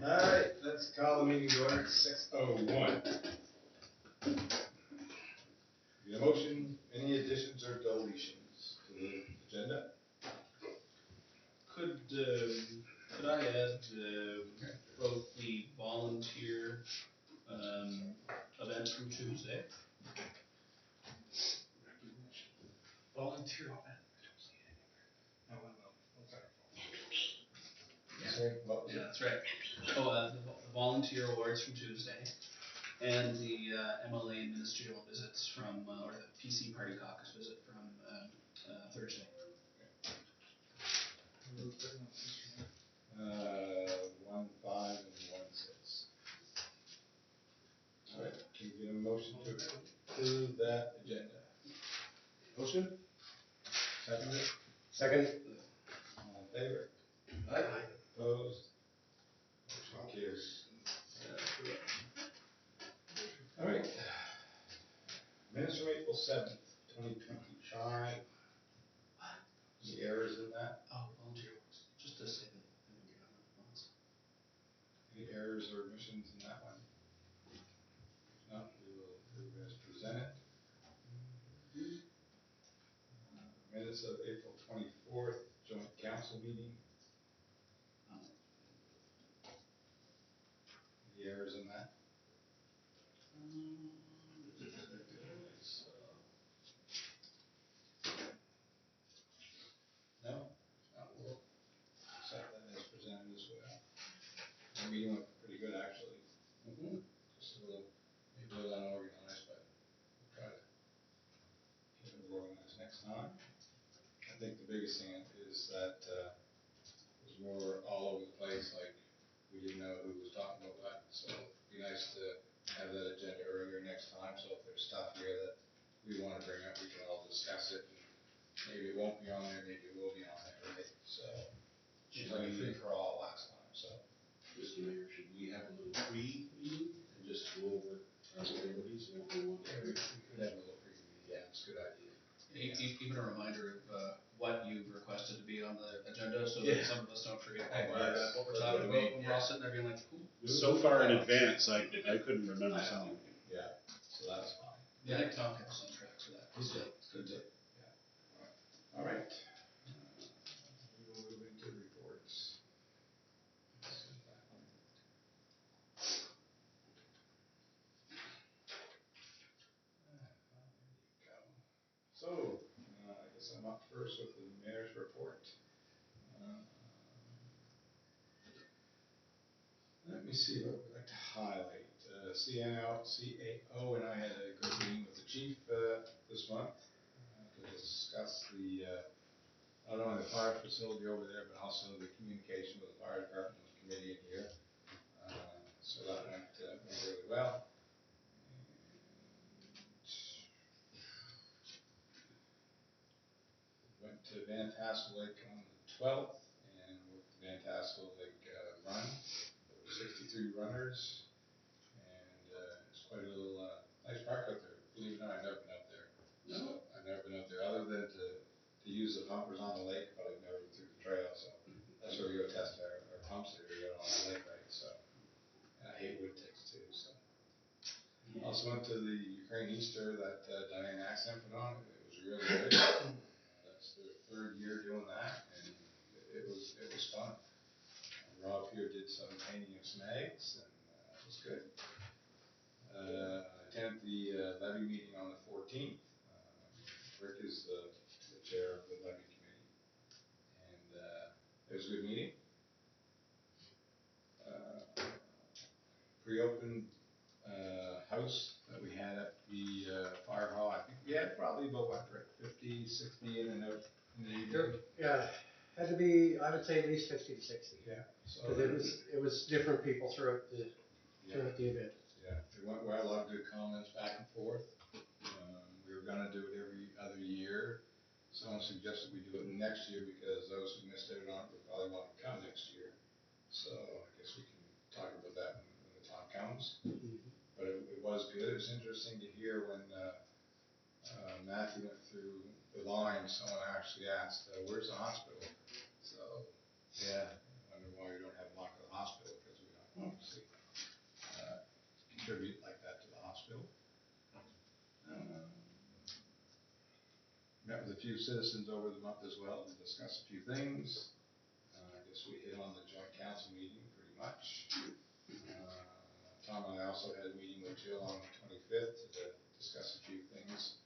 Alright, let's call the meeting to order at 6:01. Need a motion, any additions or deletions to the agenda? Could I add both the volunteer event from Tuesday? Volunteer event. Sorry, what was Yeah, it? that's right. Oh, the volunteer awards from Tuesday, and the MLA ministerial visits from, or the PC Party Caucus visit from Thursday. 1, 5, and 1, 6. Alright, can we get a motion to approve that agenda? Motion? Second it? Second. All in favor? Aye. Opposed? Motion carries. Alright. Minutes from April 7th, 2025. Any errors in that? Oh, volunteer awards, just to say that. Any errors or omissions in that one? No, we will approve as presented. Minutes of April 24th, joint council meeting. Any errors in that? No? We'll accept that as presented as well. The meeting went pretty good, actually. Just maybe a little unorganized, but we'll try to get it organized next time. I think the biggest thing is that it was more all over the place, like we didn't know who was talking about what, so it'd be nice to have that agenda earlier next time, so if there's stuff here that we want to bring up, we can all discuss it, and maybe it won't be on there, maybe it will be on there, right? So, it's like a free for all last time, so. Mr. Mayor, should we have a little pre-meeting and just go over our priorities and what we want? Yeah, we could have a little preview, yeah, it's a good idea. Even a reminder of what you've requested to be on the agenda, so Yeah. that some of us don't forget Yes. what we're talking about when we're all sitting there being like, ooh. So far in advance, I couldn't remember something. Yeah, so that's fine. Yeah, I think Tom kept us on track for that. He's good. It's good to, yeah. All right. We will move into reports. So, I guess I'm up first with the mayor's report. Let me see what we'd like to highlight. CAO and I had a good meeting with the chief this month to discuss not only the fire facility over there, but also the communication with the fire department and the committee in here. So that went really well. Went to Van Tassel Lake on the 12th and worked the Van Tassel Lake run. There were 63 runners, and it's quite a little nice park up there. Believe it or not, I've never been up there. No. So I've never been up there other than to use the pumpers on the lake, but I've never been through the trail. So that's where we go test our pumps there. We go on the lake, right? So and I hate wood ticks too. So also went to the Ukraine Easter that Diane Axon put on. It was really good. That's their 3rd year doing that, and it was fun. Rob here did some painting of some eggs, and it was good. I attended the levy meeting on the 14th. Rick is the chair of the levy committee, and it was a good meeting. Pre-open house that we had at the fire hall. I think we had probably about, what, Rick, 50, 60 in and out in the evening. Yeah, had to be, I would say at least 50 to 60. Yeah. So Because it was different people throughout the event. Yeah, it went well. A lot of good comments back and forth. We were going to do it every other year. Someone suggested we do it next year because those who missed out on it will probably want to come next year. So I guess we can talk about that when the time comes. But it was good. It was interesting to hear when Matthew went through the line, someone actually asked, where's the hospital? So, yeah, I wonder why we don't have Montclair Hospital, because we don't bill. Met with a few citizens over the month as well to discuss a few things. I guess we hit on the joint council meeting pretty much. Tom and I also had a meeting with Jill on the 25th to discuss a few things,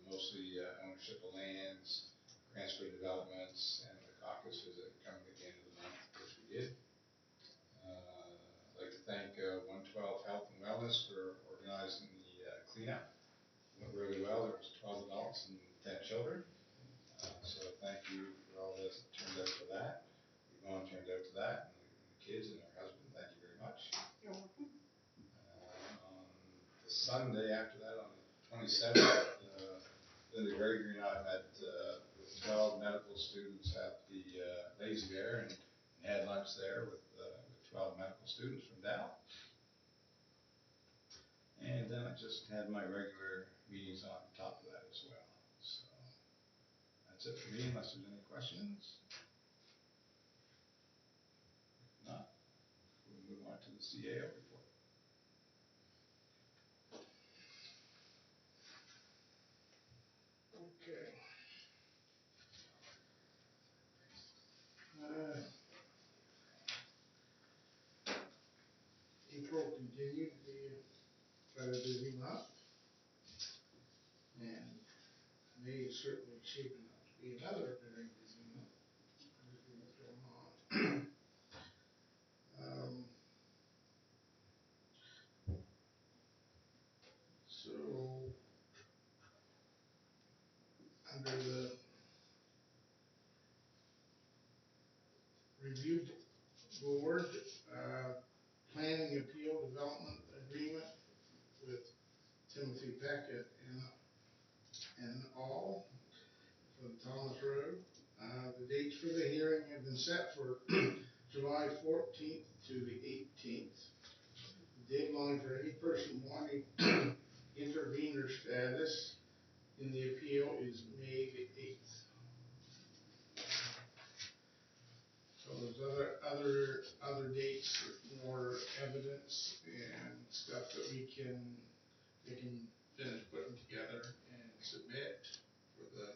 mostly ownership of lands, grants for developments, and the caucus visit coming at the end of the month, which we did. I'd like to thank 112 Health and Wellness for organizing the cleanup. Went really well. There was 12 adults and 10 children. So thank you for all that turned out for that. Yvonne turned out for that, and the kids and her husband. Thank you very much. You're welcome. On the Sunday after that, on the 27th, Linda Gregory and I met with 12 medical students at the Lazy Bear and had lunch there with 12 medical students from Dow. And then I just had my regular meetings on top of that as well. So that's it for me, unless there's any questions. If not, we'll move on to the CAO report. Okay. April continued to be quite a busy month, and May is certainly shaping up to be another very busy month. Everything that's going on. So, under the reviewed board, planning appeal development agreement with Timothy Beckett and all for the Thomas Road. The dates for the hearing have been set for July 14th to the 18th. The deadline for any person wanting intervenor status in the appeal is May the 8th. So there's other dates, more evidence and stuff that we can finish putting together and submit for the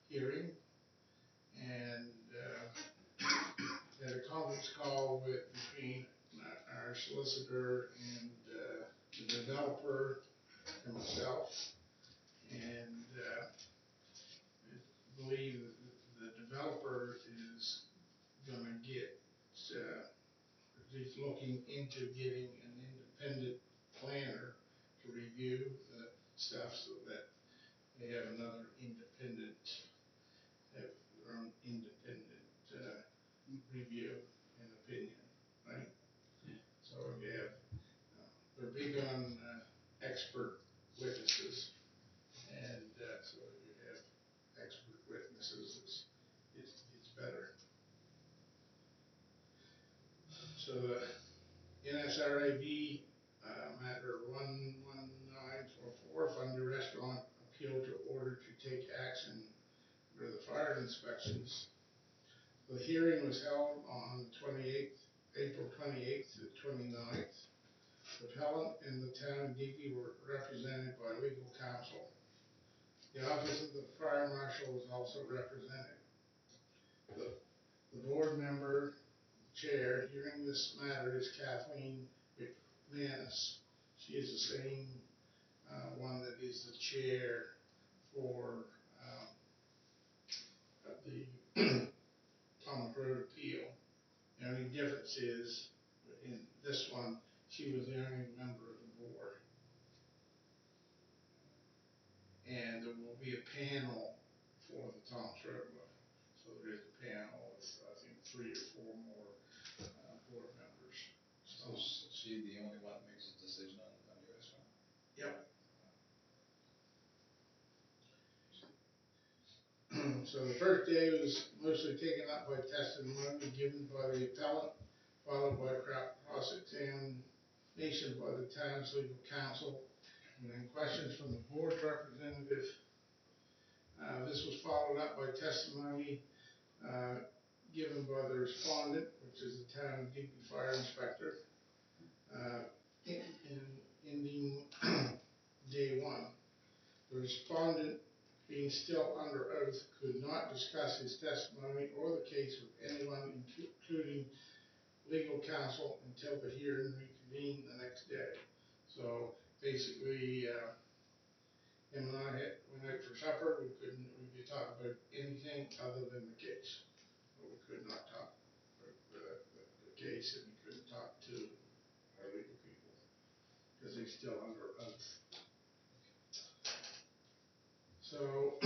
hearing. And had a conference call between our solicitor and the developer and myself, and I believe the developer is going to get, he's looking into getting an independent planner to review the stuff so that they have another independent review and opinion, right? So we have, they're big on expert witnesses, and so if you have expert witnesses, it's better. So the NSRAB matter 11944, fund the restaurant appeal to order to take action for the fire inspections. The hearing was held on April 28th to 29th. The appellant and the town of Digby were represented by legal counsel. The office of the fire marshal was also represented. The board member chair hearing this matter is Kathleen McManus. She is the same one that is the chair for the Thomas Road appeal. The only difference is in this one, she was the only member of the board. And there will be a panel for the Thomas Road one. So there is a panel with, I think, 3 or 4 more board members. So is she the only one that makes a decision on the restaurant? Yep. So the first day was mostly taken up by testimony given by the appellant, followed by cross-examination by the town's legal counsel, and then questions from the board representative. This was followed up by testimony given by the respondent, which is the town of Digby Fire Inspector, ending respondent, being still under oath, could not discuss his testimony or the case with anyone, including legal counsel, until the hearing reconvened the next day. So basically, him and I went out for supper. We could talk about anything other than the case. But we could not talk about the case, and we couldn't talk to our legal people because he's still under oath. So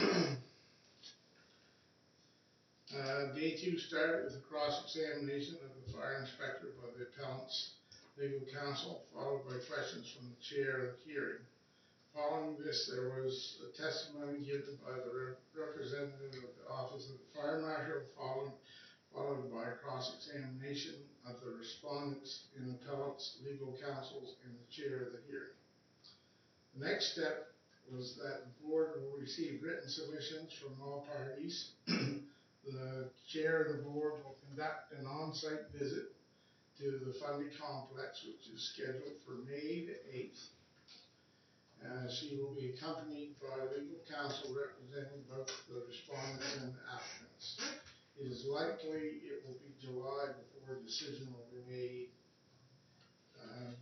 day 2 started with a cross-examination of the fire inspector by the appellant's legal counsel, followed by questions from the chair of the hearing. Following this, there was a testimony given by the representative of the Office of the Fire Marshal, followed by a cross-examination of the respondents and appellant's legal counsels and the chair of the hearing. The next step was that the board will receive written submissions from all parties. The chair of the board will conduct an on-site visit to the Fundy complex, which is scheduled for May the 8th. She will be accompanied by legal counsel representing both the respondents and the applicants. It is likely it will be July before a decision will be made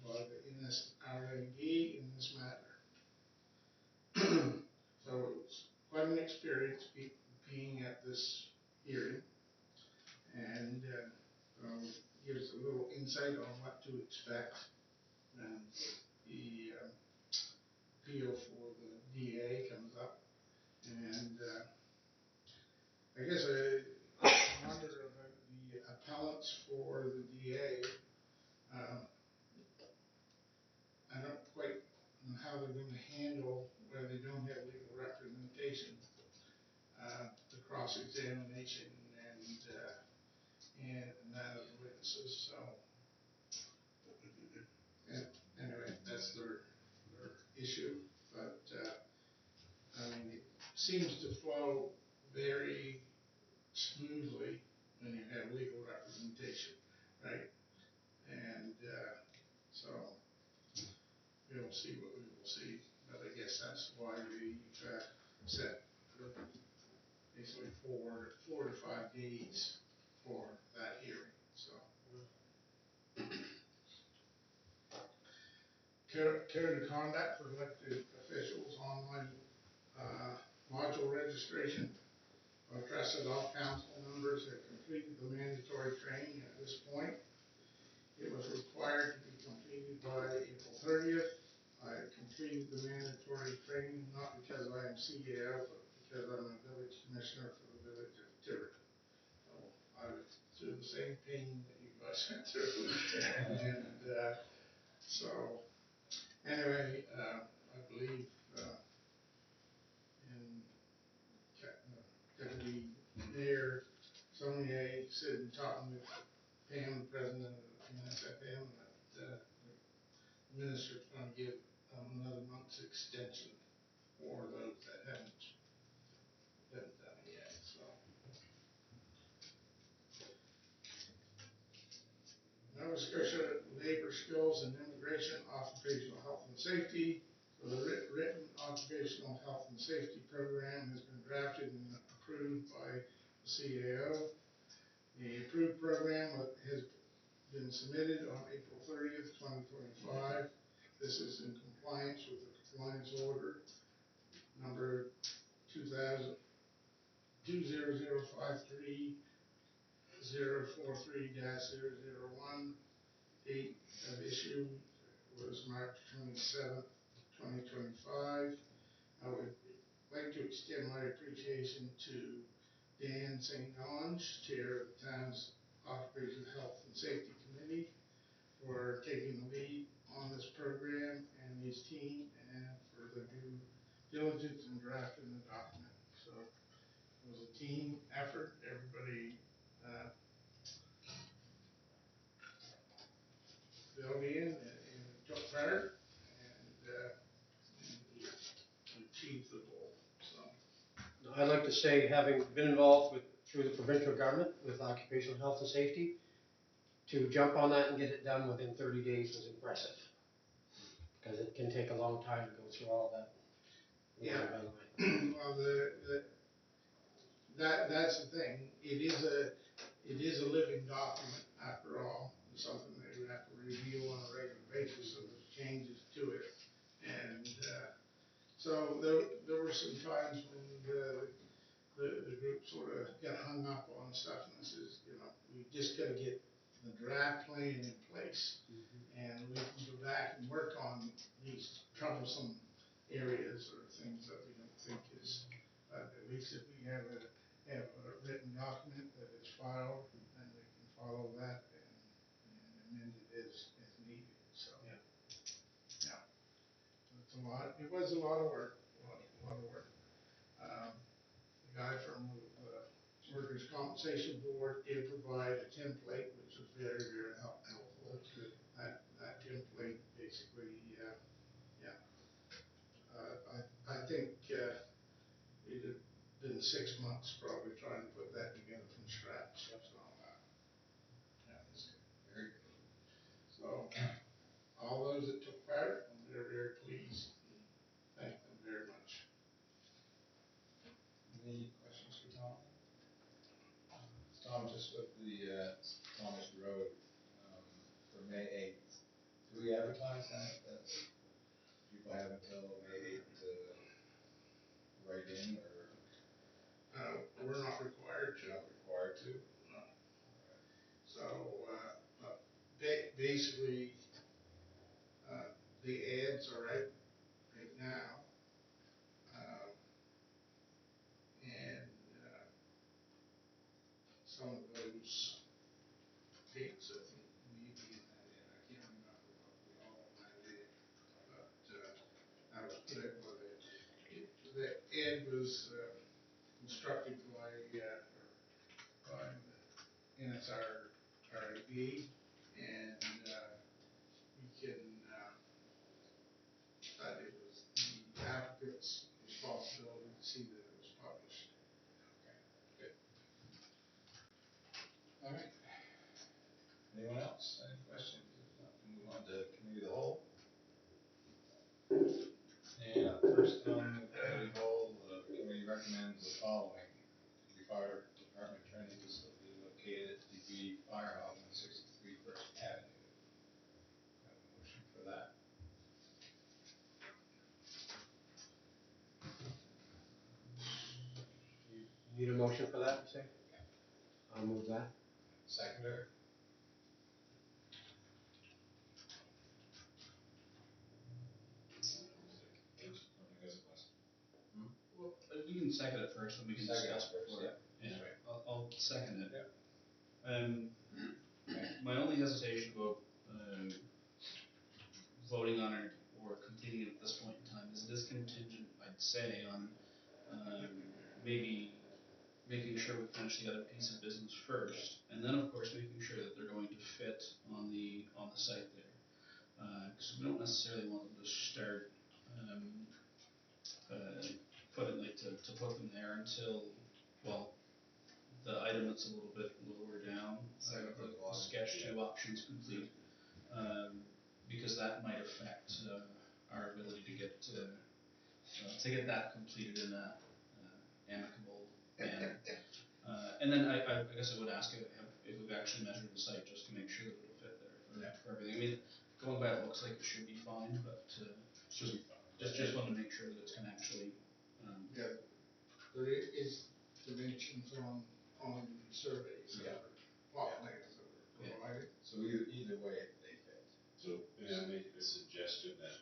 by the NSRAD in this matter. So it's quite an experience being at this hearing, and gives a little insight on what to expect. And the appeal for the DA comes up, and I guess I wonder about the appellants for the DA. I don't quite know how they're going to handle where they don't have legal representation, the cross-examination and that of the witnesses. So, and anyway, that's their issue. But I mean, it seems to flow very smoothly when you have legal representation, right? And so we'll see what we will see. But I guess that's why we set basically 4 to 5 days for that hearing. So code of conduct for elected officials, online module registration. Our trusted all council members have completed the mandatory training at this point. It was required to be completed by April 30th. I completed the mandatory training not because I am CEO, but because I'm a village commissioner for the village of Tiverton. So I was through the same pain that you guys went through. And so anyway, I believe in Deputy Mayor Saunier sitting talking with Pam, president of NSFM, that the minister's going to give another month's extension for those that haven't done it yet. So Nova Scotia Labor Skills and Immigration Occupational Health and Safety. So the written occupational health and safety program has been drafted and approved by the CAO. The approved program has been submitted on April 30th, 2025. This is in compliance with the compliance order number 20053 043-001. Date of issue was March 27th, 2025. I would like to extend my appreciation to Dan St. Ange, Chair of the town's Occupational Health and Safety Committee, for taking the lead on this program, and his team, and for the due diligence in drafting the document. So it was a team effort. Everybody filled in and took part, and we achieved the goal. So I'd like to say, having been involved through the provincial government with occupational health and safety, to jump on that and get it done within 30 days was impressive, because it can take a long time to go through all that Yeah. By line. Well, that's the thing, it is a living document after all, it's something that you have to review on a regular basis, so there's changes to it. And, so there were some times when the group sort of got hung up on stuff, and I says, we just gotta get the draft plan in place. And we can go back and work on these troublesome areas or things that we don't think is, at least if we have a written document that is filed, then we can follow that and amend it as needed, so. Yeah. Yeah. It was a lot of work, a lot of work. The guy from the Workers' Compensation Board did provide a template, which was very, very helpful. That template basically, I think, it had been 6 months probably trying to put that together from scratch, so, yeah. Very good. So, all those that took part, I'm very, very pleased, and thank them very much. Any questions for Tom? Tom, just with the Thomas Road, for May 8th, do we advertise that people have until May 8th to write in, or We're not required to. not required to? No. So, basically, the ads are out right now. And, some of those dates, I think, maybe in that ad, I can't remember what we all in that ad. But, I was put it with it. The ad was, constructed by the NSRB, and, you can, it was the applicant's responsibility to see that it was published. Okay, good. All right. Anyone else? Any questions? If not, we'll move on to committee of the whole. And up first on the committee of the whole, the committee recommends the following. The fire department training facility located at the fire hall on 63 First Avenue. Have a motion for that. You need a motion for that, you say? I'll move that. Seconder? Well, we can second it first, and we can Second discuss first, before. yeah. Yeah, That's right. I'll second it. Yeah. My only hesitation about voting on it or completing it at this point in time is it is contingent, I'd say, on maybe making sure we finish the other piece of business first, and then of course making sure that they're going to fit on the site there, because we don't necessarily want them to start putting to put them there until, well, the item that's a little bit lower down, the sketch 2 options complete, because that might affect our ability to get that completed in a amicable manner. And then I guess I would ask if we've actually measured the site just to make sure that it'll fit there for everything. I mean, going by it looks like it should be fine, but Should be fine. just want to make sure that it's going to actually. Yeah, there is dimensions on the surveys that were, plot plans that were provided. So either way, they fit. So, may I make a suggestion that,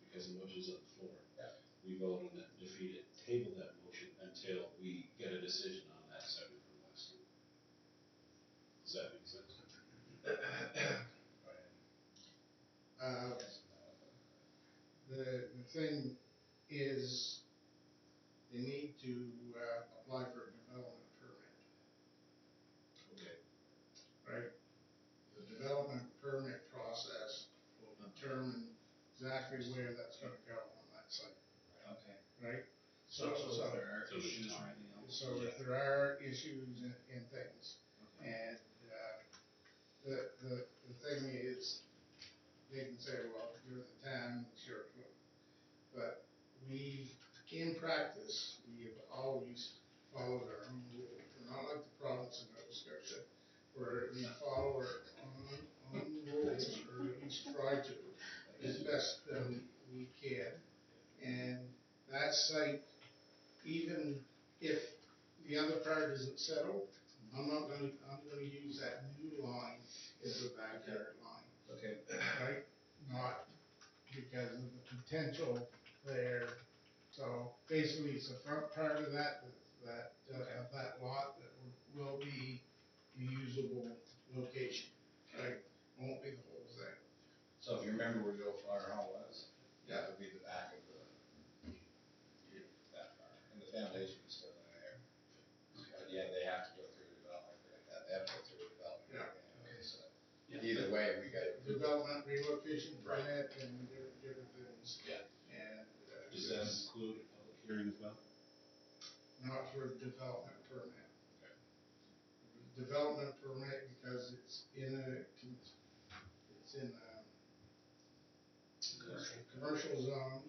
because the motion's on the floor, Yeah. we vote on that, defeat it, table that motion until we get a decision on that separate from last week. Does that make sense? The thing is, they need to, apply for a development permit, Okay. right? The development permit process will determine exactly where that's gonna go on that site, Okay. right? So if there are So there's issues or time. anything else. So if there are issues and things, and, the thing is, they can say, well, you're the town, it's your, but we, in that site, even if the other part isn't settled, I'm gonna use that new line as the backyard line, Okay. right? Not because of the potential there. So basically, it's the front part of that lot that will be a usable location, right? Won't be the whole thing. So if you remember where the old fire hall was, Yeah. that would be the back of that fire, and the foundation is still in there. But yeah, they have to go through development, they have to go through development. Yeah. Anyway, so Yeah. either way, we got. Development, relocation Right. permit, and different things. Yeah. And, Does that include a public hearing as well? not for development permit. Development permit because it's in a commercial zone,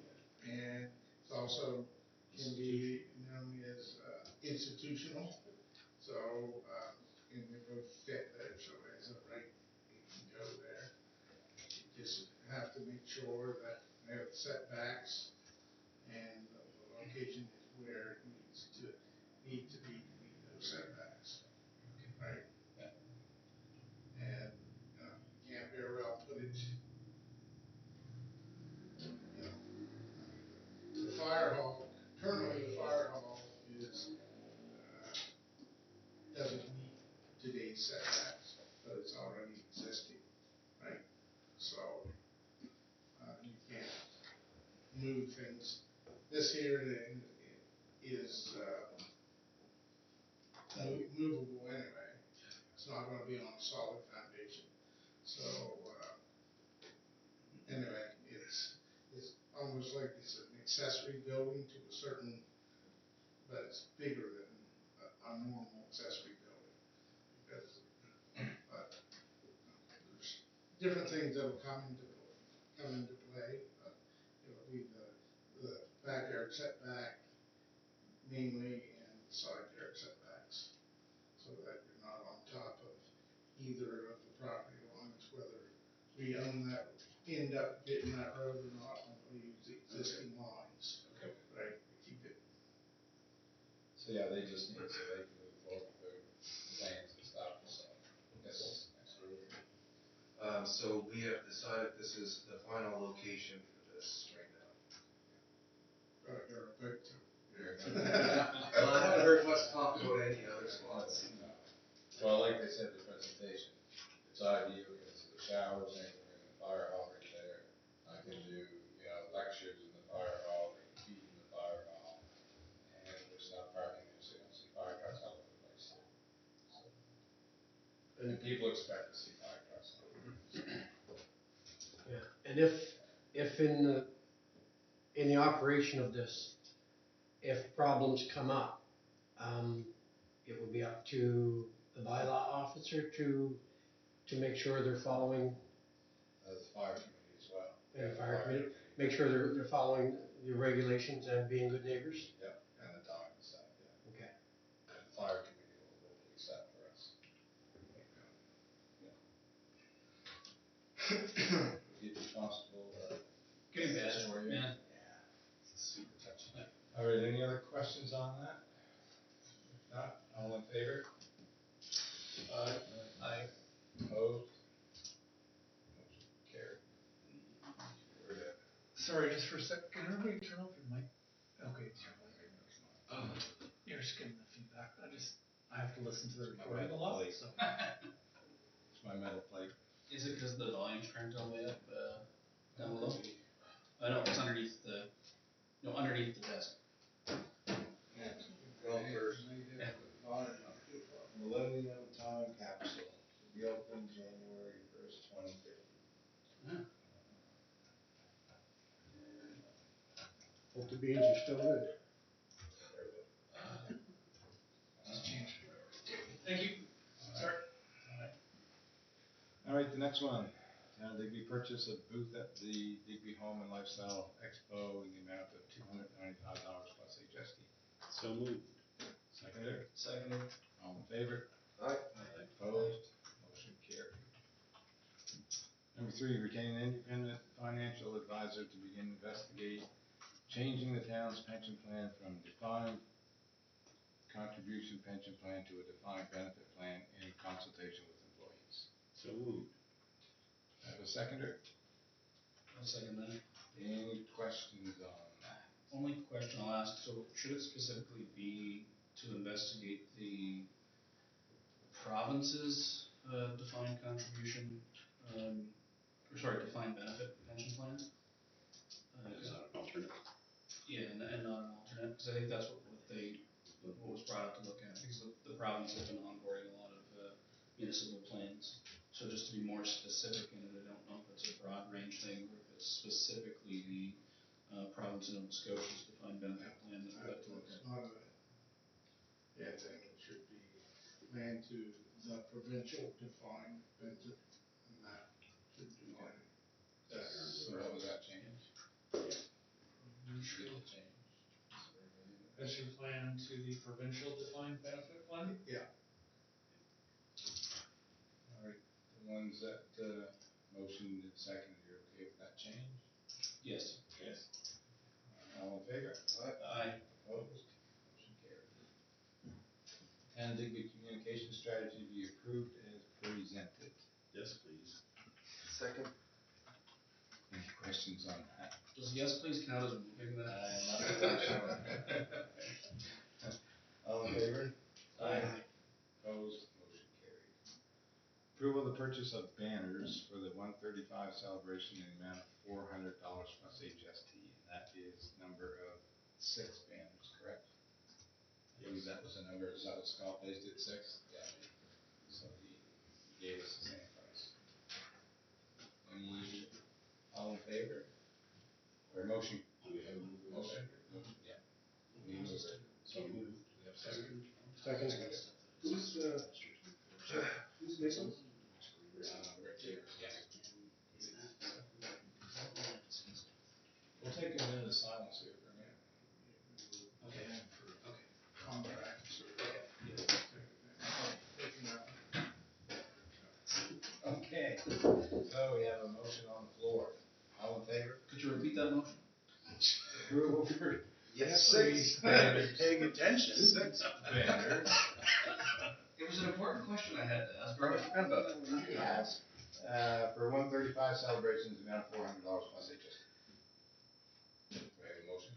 and it's also can be known as institutional. So, and we both fit there, so as a right, it can go there. You just have to make sure that they have setbacks and the location is where it needs to be to meet those setbacks, right? And, you can't very well put it, the fire hall, currently the fire hall is, doesn't meet today's setbacks, but it's already existing, right? So, you can't move things. This here is, movable anyway. It's not gonna be on a solid foundation. So, anyway, it's almost like it's an accessory building to a certain, but it's bigger than a normal accessory building. Because, but, there's different things that'll come into play. It'll be the backyard setback mainly, and the side yard setbacks, so that you're not on top of either of the property lines, whether we own that, end up getting that road or not, and we use the existing lines. Okay. Right, keep it. So yeah, they just need, so they can move forward with their plans and stuff, so, yes, absolutely. So we have decided this is the final location for this right now. You're a victim. Well, I haven't heard much talk about any other spots. Well, like they said in the presentation, it's ideal because of the showers and we're in the fire hall right there. I can do, lectures in the fire hall, I can feed in the fire hall, and there's enough parking there, so you don't see fire trucks all over the place too. So, and people expect to see fire trucks all over the place. Yeah, and if in the operation of this, if problems come up, it would be up to the bylaw officer to make sure they're following, The fire committee as well. and the fire committee, make sure they're following the regulations and being good neighbors. Yep, and the dog and stuff, yeah. Okay. And the fire committee will police that for us. Get responsible, Getting bad, for you. yeah. Yeah, it's super touchy. All right, any other questions on that? If not, all in favor? Aye. Opposed? Motion carried. We're good. Sorry, just for a sec, can everybody turn off your mic? Okay, it's your mic. You're just getting the feedback, I have to listen to the recording a lot, so. It's my metal plate. Is it because the volume's cranked all the way up, down below? I know, it's underneath the desk. Well, first. Millennium Time Capsule to be open January 1st, 2050. Yeah. Hope the beans are still good. Thank you. Sorry. All right, the next one. Town of Digby purchase a booth at the Digby Home and Lifestyle Expo in the amount of $295 plus HST. So moved. Seconder, Second. all in favor? Aye. Opposed? Motion carried. Number 3, retain an independent financial advisor to begin investigate changing the town's pension plan from defined contribution pension plan to a defined benefit plan in consultation with employees. So moved. Have a seconder? I'll second that. Any questions on that? Only question I'll ask, so should it specifically be to investigate the province's, defined contribution, defined benefit pension plans? Is that an alternate? Yeah, and not an alternate, because I think that's what was brought up to look at, because the province has been onboarding a lot of, municipal plans. So just to be more specific in it, I don't know if it's a broad range thing, or if it's specifically the, province of Nova Scotia's defined benefit plan that we'd like to look It's at. not a, yeah, thing, it should be planned to the provincial defined benefit, and that should define that. So what was that change? Should it change? Pension plan to the provincial defined benefit plan? Yeah, Alright, the ones that, motioned and seconded, you're okay with that change? Yes. Yes. All in favor? Aye. Opposed? Motion carried. And Digby communication strategy be approved as presented. Yes, please. Second. Any questions on that? Does yes please count as moving that? Not quite sure. All in favor? Aye. Opposed? Motion carried. Approval of the purchase of banners for the 135 celebration in the amount of $400 plus HST, and that is number of 6 banners, correct? I believe that was the number, is that what Scott placed it, 6? Yeah. So he gave us the same price. Any, all in favor? Or motion? Do we have a move? Motion? Yeah. We move it. So moved. We have second. Second. who's Nicholas? Rick here, yeah. We'll take a minute of silence here for a minute. Okay. Contract. Okay, so we have a motion on the floor. All in favor? Could you repeat that motion? Approval for Yes, six banners. Paying attention. 6 banners. It was an important question I had to ask, or I forgot about it. Yes. For 135 celebrations, the amount of $400 plus HST. We have a motion?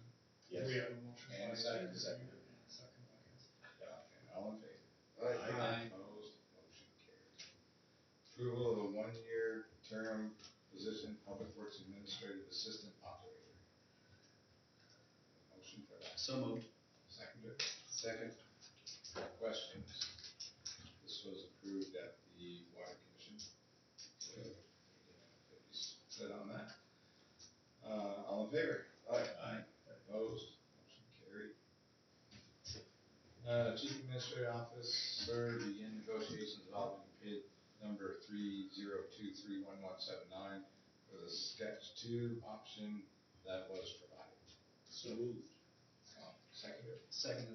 Yes. We have a motion. And a by second. Second, and a second by Councilor. Okay, all in favor? Aye. Opposed, motion carried. Approval of a 1-year term position, Public Works Administrative Assistant Operator. Motion for that. So moved. Seconder? Second. Questions? This was approved at the Water Commission. So, Sit on that. All in favor? Aye. Opposed, motion carried. Chief Administrative Officer, begin negotiations involving bid number 302311179 for the sketch 2 option that was provided. So moved. Seconder? Second.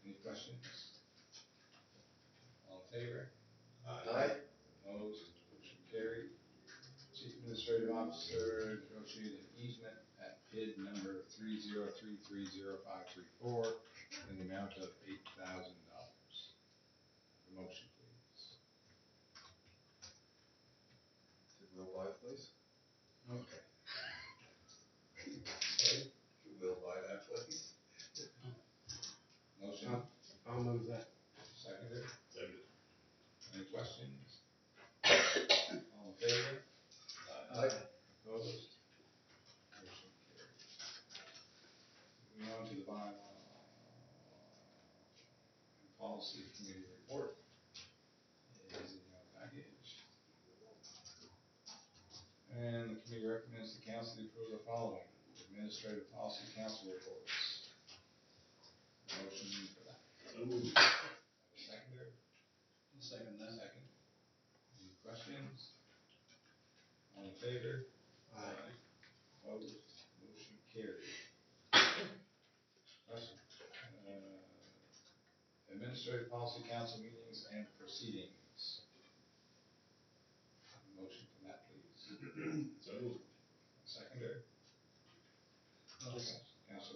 Any questions? All in favor? Aye. Opposed, motion carried. Chief Administrative Officer negotiated an easement at bid number 303305534 in the amount of $8,000. A motion, please. Will buy place? Okay. Will buy that place? Motion, I'll move that. seconded. Second. Any questions? All in favor? Aye. Opposed? Motion carried. Moving on to the bylaw and policy committee report. It is in your package. And the committee recommends the council to approve the following administrative policy council reports. Motion for that. So moved. Have a seconder? Second that. Second. Any questions? All in favor? Aye. Opposed? Motion carried. Question. Administrative Policy Council meetings and proceedings. Motion for that, please. So moved. Seconder? Just Councilor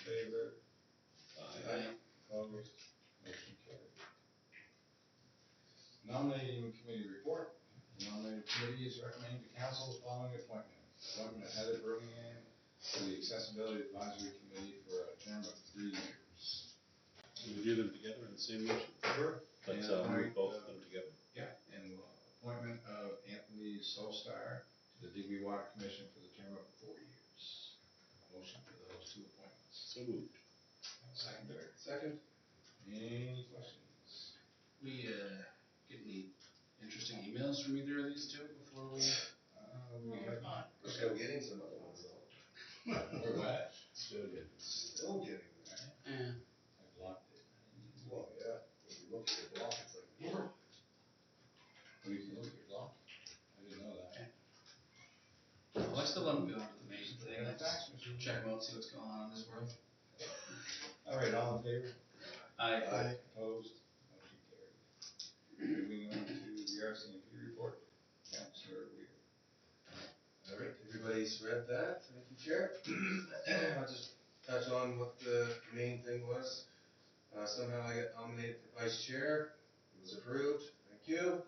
favor? Aye. Opposed? Motion carried. Nominating committee report. The nominating committee is recommending to council the following appointment. Appointment of Heather Birmingham to the Accessibility Advisory Committee for a term of 3 years. Can we do them together in the same motion? Sure. Let's And move both of them together. Yeah, and appointment of Anthony Solstar to the Digby Water Commission for the term of 4 years. Motion for those 2 appointments. So moved. Seconder. Second? Any questions? We, get any interesting emails from either of these two before we? We have not. We're still getting some other ones though. We're what? Still getting there. Yeah. I blocked it. Well, yeah, when you look at the block, it's like, Oh, you can look at your block? I didn't know that. Well, I still haven't gone to the main thing. Yeah, fax machine. Check them out, see what's going on in this world. All right, all in favor? Aye. Opposed? Motion carried. Moving on to the RCMP report. Councillor Weir. all right, everybody's read that, thank you, Chair. I'll just touch on what the main thing was. Somehow I got nominated for vice chair, it was approved, thank you.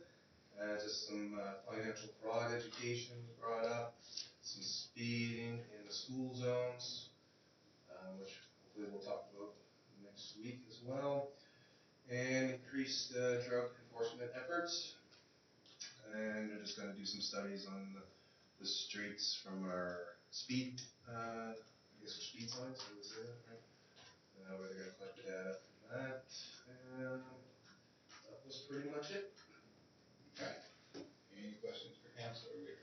Just some financial fraud education was brought up, some speeding in the school zones, which hopefully we'll talk about next week as well. And increased drug enforcement efforts. And we're just gonna do some studies on the streets from our speed, I guess our speed signs, so we say that, right? Where they're gonna collect the data from that, and that was pretty much it. Okay. Any questions for Councillor Weir?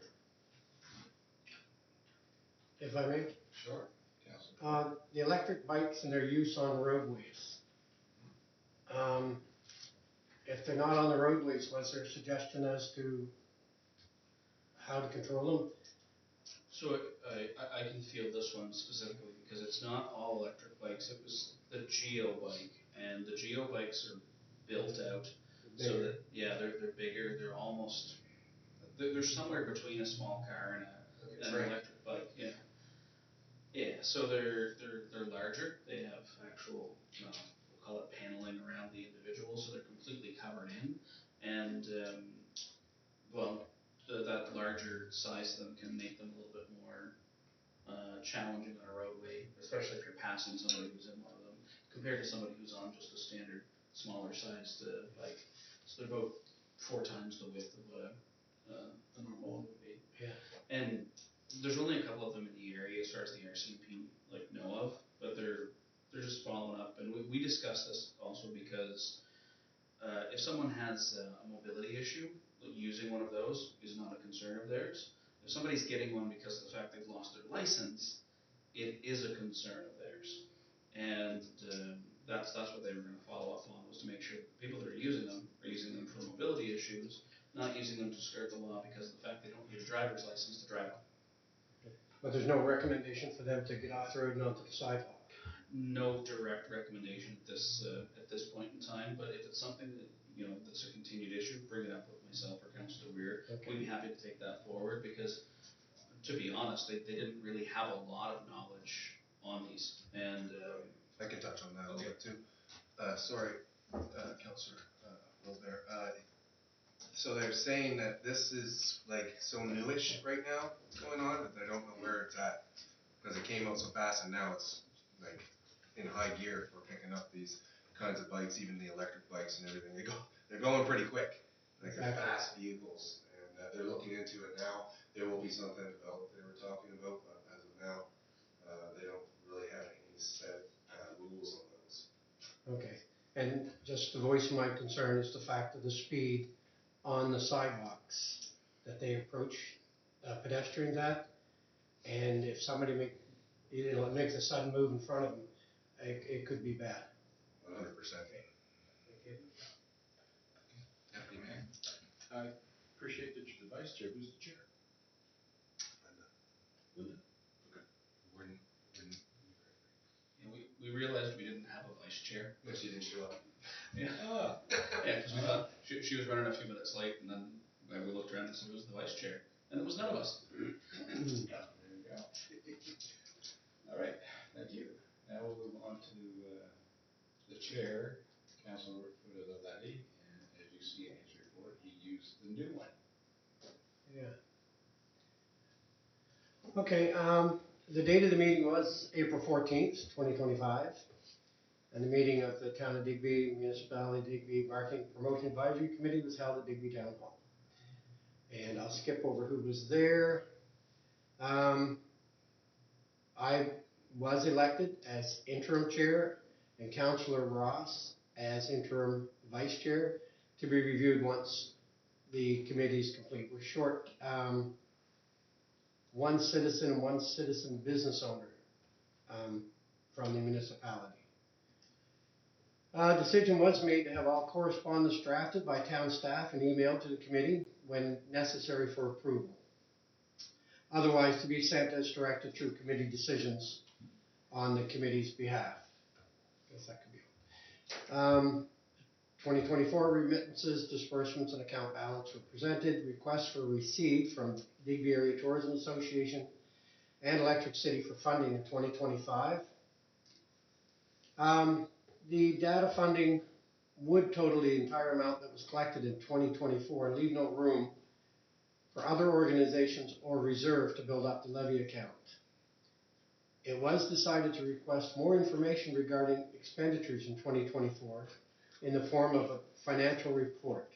If I may, Sure. Councillor. the electric bikes and their use on roadways. If they're not on the roadways, was there a suggestion as to how to control them? So I can feel this one specifically because it's not all electric bikes. It was the Geo bike, and the Geo bikes are built out so Bigger. that, yeah, they're bigger. They're almost, they're somewhere between a small car and an electric bike. Yeah. Yeah. So they're larger. They have actual, we'll call it paneling around the individual, so they're completely covered in, and well, that larger size of them can make them a little bit more challenging on a roadway, especially if you're passing somebody who's in one of them, compared to somebody who's on just a standard smaller sized bike. So they're about 4 times the width of what a normal one would be. Yeah. And there's only a couple of them in the area as far as the RCMP know of, but they're just following up. And we discussed this also because if someone has a mobility issue, using one of those is not a concern of theirs. If somebody's getting one because of the fact they've lost their license, it is a concern of theirs. And that's what they were going to follow up on, was to make sure that the people that are using them for mobility issues, not using them to skirt the law because of the fact they don't need a driver's license to drive them. But there's no recommendation for them to get off the road and onto the sidewalk? No direct recommendation at this point in time, but if it's something that, that's a continued issue, bring it up with myself or Councillor Weir. Okay. We'd be happy to take that forward because, to be honest, they didn't really have a lot of knowledge on these. And I can touch on that a little bit too. Sorry, Councillor Wilbert. So they're saying that this is like so newish right now, what's going on, that they don't know where it's at. Because it came out so fast and now it's like in high gear for picking up these kinds of bikes, even the electric bikes and everything. They're going pretty quick. Like they're fast vehicles, and they're looking into it now. There will be something they were talking about, but as of now, they don't really have any set rules on those. Okay, and just to voice my concern is the fact of the speed on the sidewalks that they approach pedestrians at, and if somebody makes a sudden move in front of them, it could be bad. 100%. Deputy Mayor. I appreciate that you're the vice chair. Who's the chair? Linda? Okay. and we realized we didn't have a vice chair. No, she didn't show up. Yeah. Yeah, because we thought she was running a few minutes late, and then we looked around and said, who's the vice chair? And it was none of us. There you go. All right, thank you. Now we'll move on to, the chair, Councilor Levy, and as you see in his report, he used the new one. Yeah. Okay, the date of the meeting was April 14th, 2025. And the meeting of the Town of Digby Municipality Digby Marketing Promotion Advisory Committee was held at Digby Town Hall. And I'll skip over who was there. I was elected as interim chair and Councillor Ross as interim vice chair to be reviewed once the committee is complete. We're short one citizen and one citizen business owner from the municipality. Decision was made to have all correspondence drafted by town staff and emailed to the committee when necessary for approval. Otherwise, to be sent as directed through committee decisions on the committee's behalf. I guess that could be. 2024 remittances, disbursements, and account balance were presented. Requests were received from Digby Area Tourism Association and Electric City for funding in 2025. The data funding would total the entire amount that was collected in 2024 and leave no room for other organizations or reserve to build up the levy account. It was decided to request more information regarding expenditures in 2024 in the form of a financial report.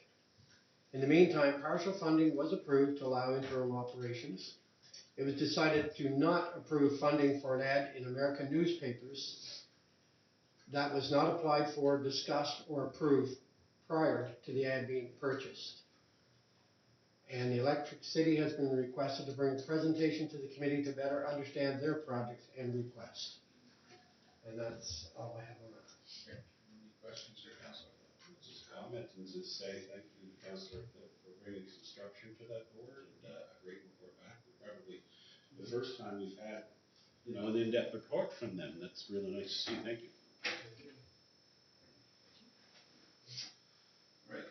In the meantime, partial funding was approved to allow interim operations. It was decided to not approve funding for an ad in American newspapers that was not applied for, discussed, or approved prior to the ad being purchased. And the Electric City has been requested to bring a presentation to the committee to better understand their project and request. And that's all I have on that. Okay. Any questions for Councilor? Just comment and just say thank you to Councillor Flip for bringing some structure to that board and a great report back. Probably the first time we've had, an in-depth report from them. That's really nice to see. Thank you. Right.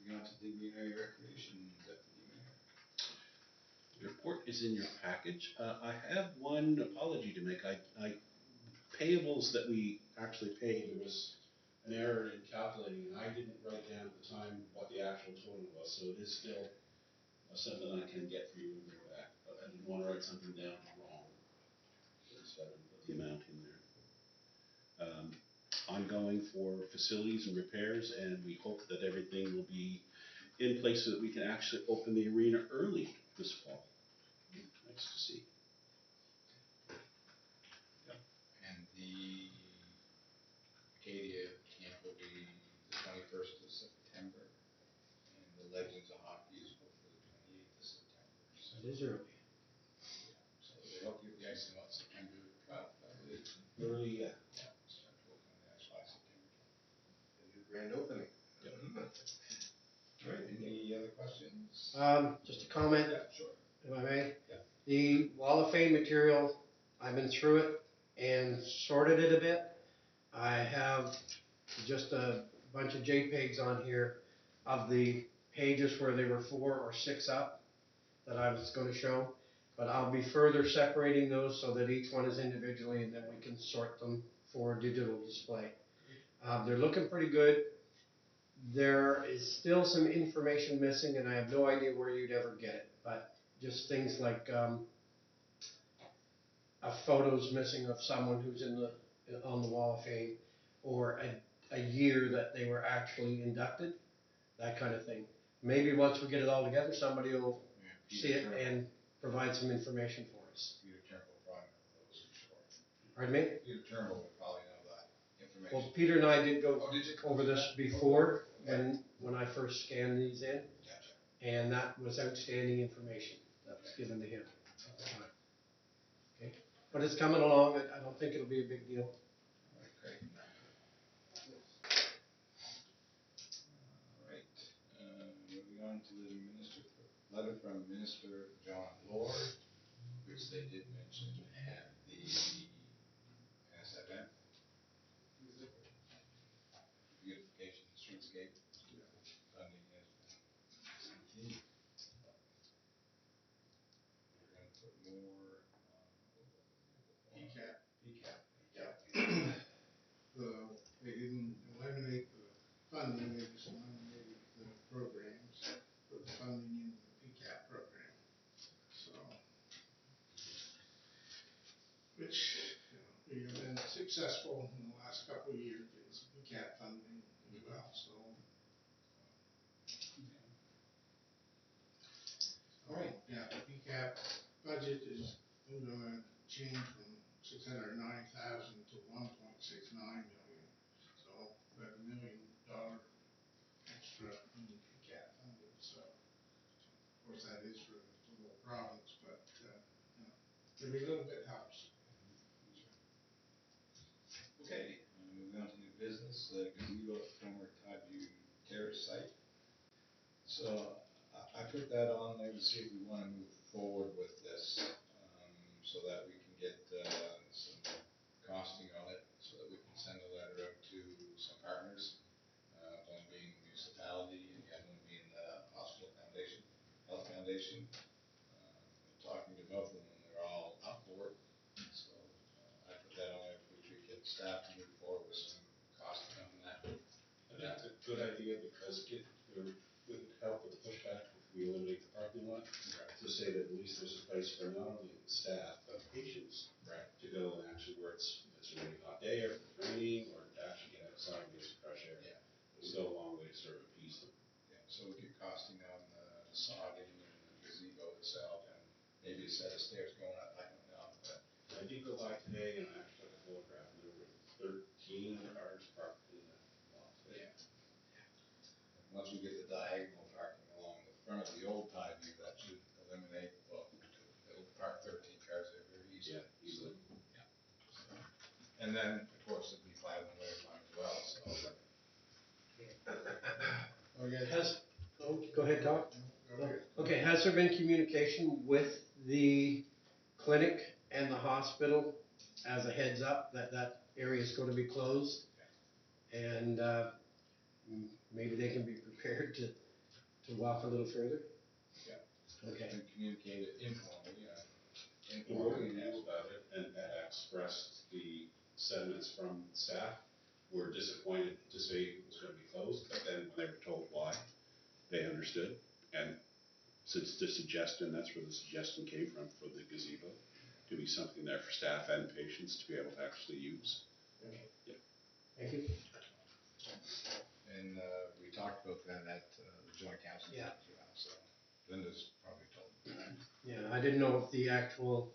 Moving on to Digby Area Recreation Deputy Mayor. The report is in your package. I have one apology to make. Payables that we actually paid, there was an error in calculating, and I didn't write down at the time what the actual total was, so it is still something I can get for you and bring back, but I didn't want to write something down wrong, so I didn't put the amount in there. Ongoing for facilities and repairs, and we hope that everything will be in place so that we can actually open the arena early this fall. Nice to see. And the Acadia camp will be the 21st of September, and the Legends of Hockey is hopefully the 28th of September. So, It is early. so they hope you guys in about September 12th, I believe. Early, yeah. Yeah, start working on the ice by September 12th. The new grand opening. Yep. All right, any other questions? Just a comment, Yeah, sure. if I may. Yeah. The Wall of Fame material, I've been through it and sorted it a bit. I have just a bunch of JPEGs on here of the pages where they were 4 or 6 up that I was going to show. But I'll be further separating those so that each one is individually, and then we can sort them for digital display. They're looking pretty good. There is still some information missing, and I have no idea where you'd ever get it. But just things like a photos missing of someone who's on the Wall of Fame, or a year that they were actually inducted, that kind of thing. Maybe once we get it all together, somebody will see it and provide some information for us. Peter Turnbull probably know those for sure. Pardon me? Peter Turnbull would probably know that information. Well, Peter and I did go Oh, did you? over this before when I first scanned these in, Gotcha. and that was outstanding information that was given to him at the time. Okay, but it's coming along. I don't think it'll be a big deal. All right, great. All right, moving on to the letter from Minister John Lord, which they did mention at the SFM. Beautification streetscape funding has been continued. We're going to put more PCAP. successful in the last couple of years, is PCAP funding as well, so. Alright. Yeah, the PCAP budget is gonna change from $690,000 to $1.69 million. So, about $1 million extra in PCAP funding, so. Of course, that is for the whole province, but, you know, every little bit helps. Okay, moving on to new business, gazebo at former Tideview Terrace site. So I put that on there to see if we wanna move forward with this, so that we can get, some costing on it, so that we can send a letter out to some partners. One being the municipality, and the other one being the hospital foundation, health foundation. Talking to both of them, and they're all up for it. So, I put that on there, if we could get staff to move forward with some costing on that. I think it's a good idea because it would help with the pushback if we eliminate the parking lot. To say that at least there's a place for not only staff, but patients. Right. To go and actually where if it's a really hot day or if it's raining, or to actually get outside and get some fresh air. Yeah. It's still a long way to sort of appease them. Yeah, so we get costing on the sodding and the gazebo itself, and maybe a set of stairs going up, I don't know, but. I did go by today and I actually took a photograph, and there were 13 cars parked in that lot today. Once we get the diagonal parking along the front of the old Tideview, that should eliminate, well, it'll park 13 cars there very easily. Yeah, easily. And then, of course, it'll be flat in the winter time as well, so. Go ahead, Todd. Go ahead. Okay, has there been communication with the clinic and the hospital as a heads up that that area is going to be closed? And maybe they can be prepared to walk a little further? Yeah. Okay. And communicate it informally, Informally about it, and expressed the sentiments from staff. Were disappointed to say it was going to be closed, but then when they were told why, they understood. And since the suggestion, that's where the suggestion came from for the gazebo, to be something there for staff and patients to be able to actually use. Okay. Yeah. Thank you. And we talked about that at the joint council meeting as well, so Linda's probably told them. Yeah, I didn't know if the actual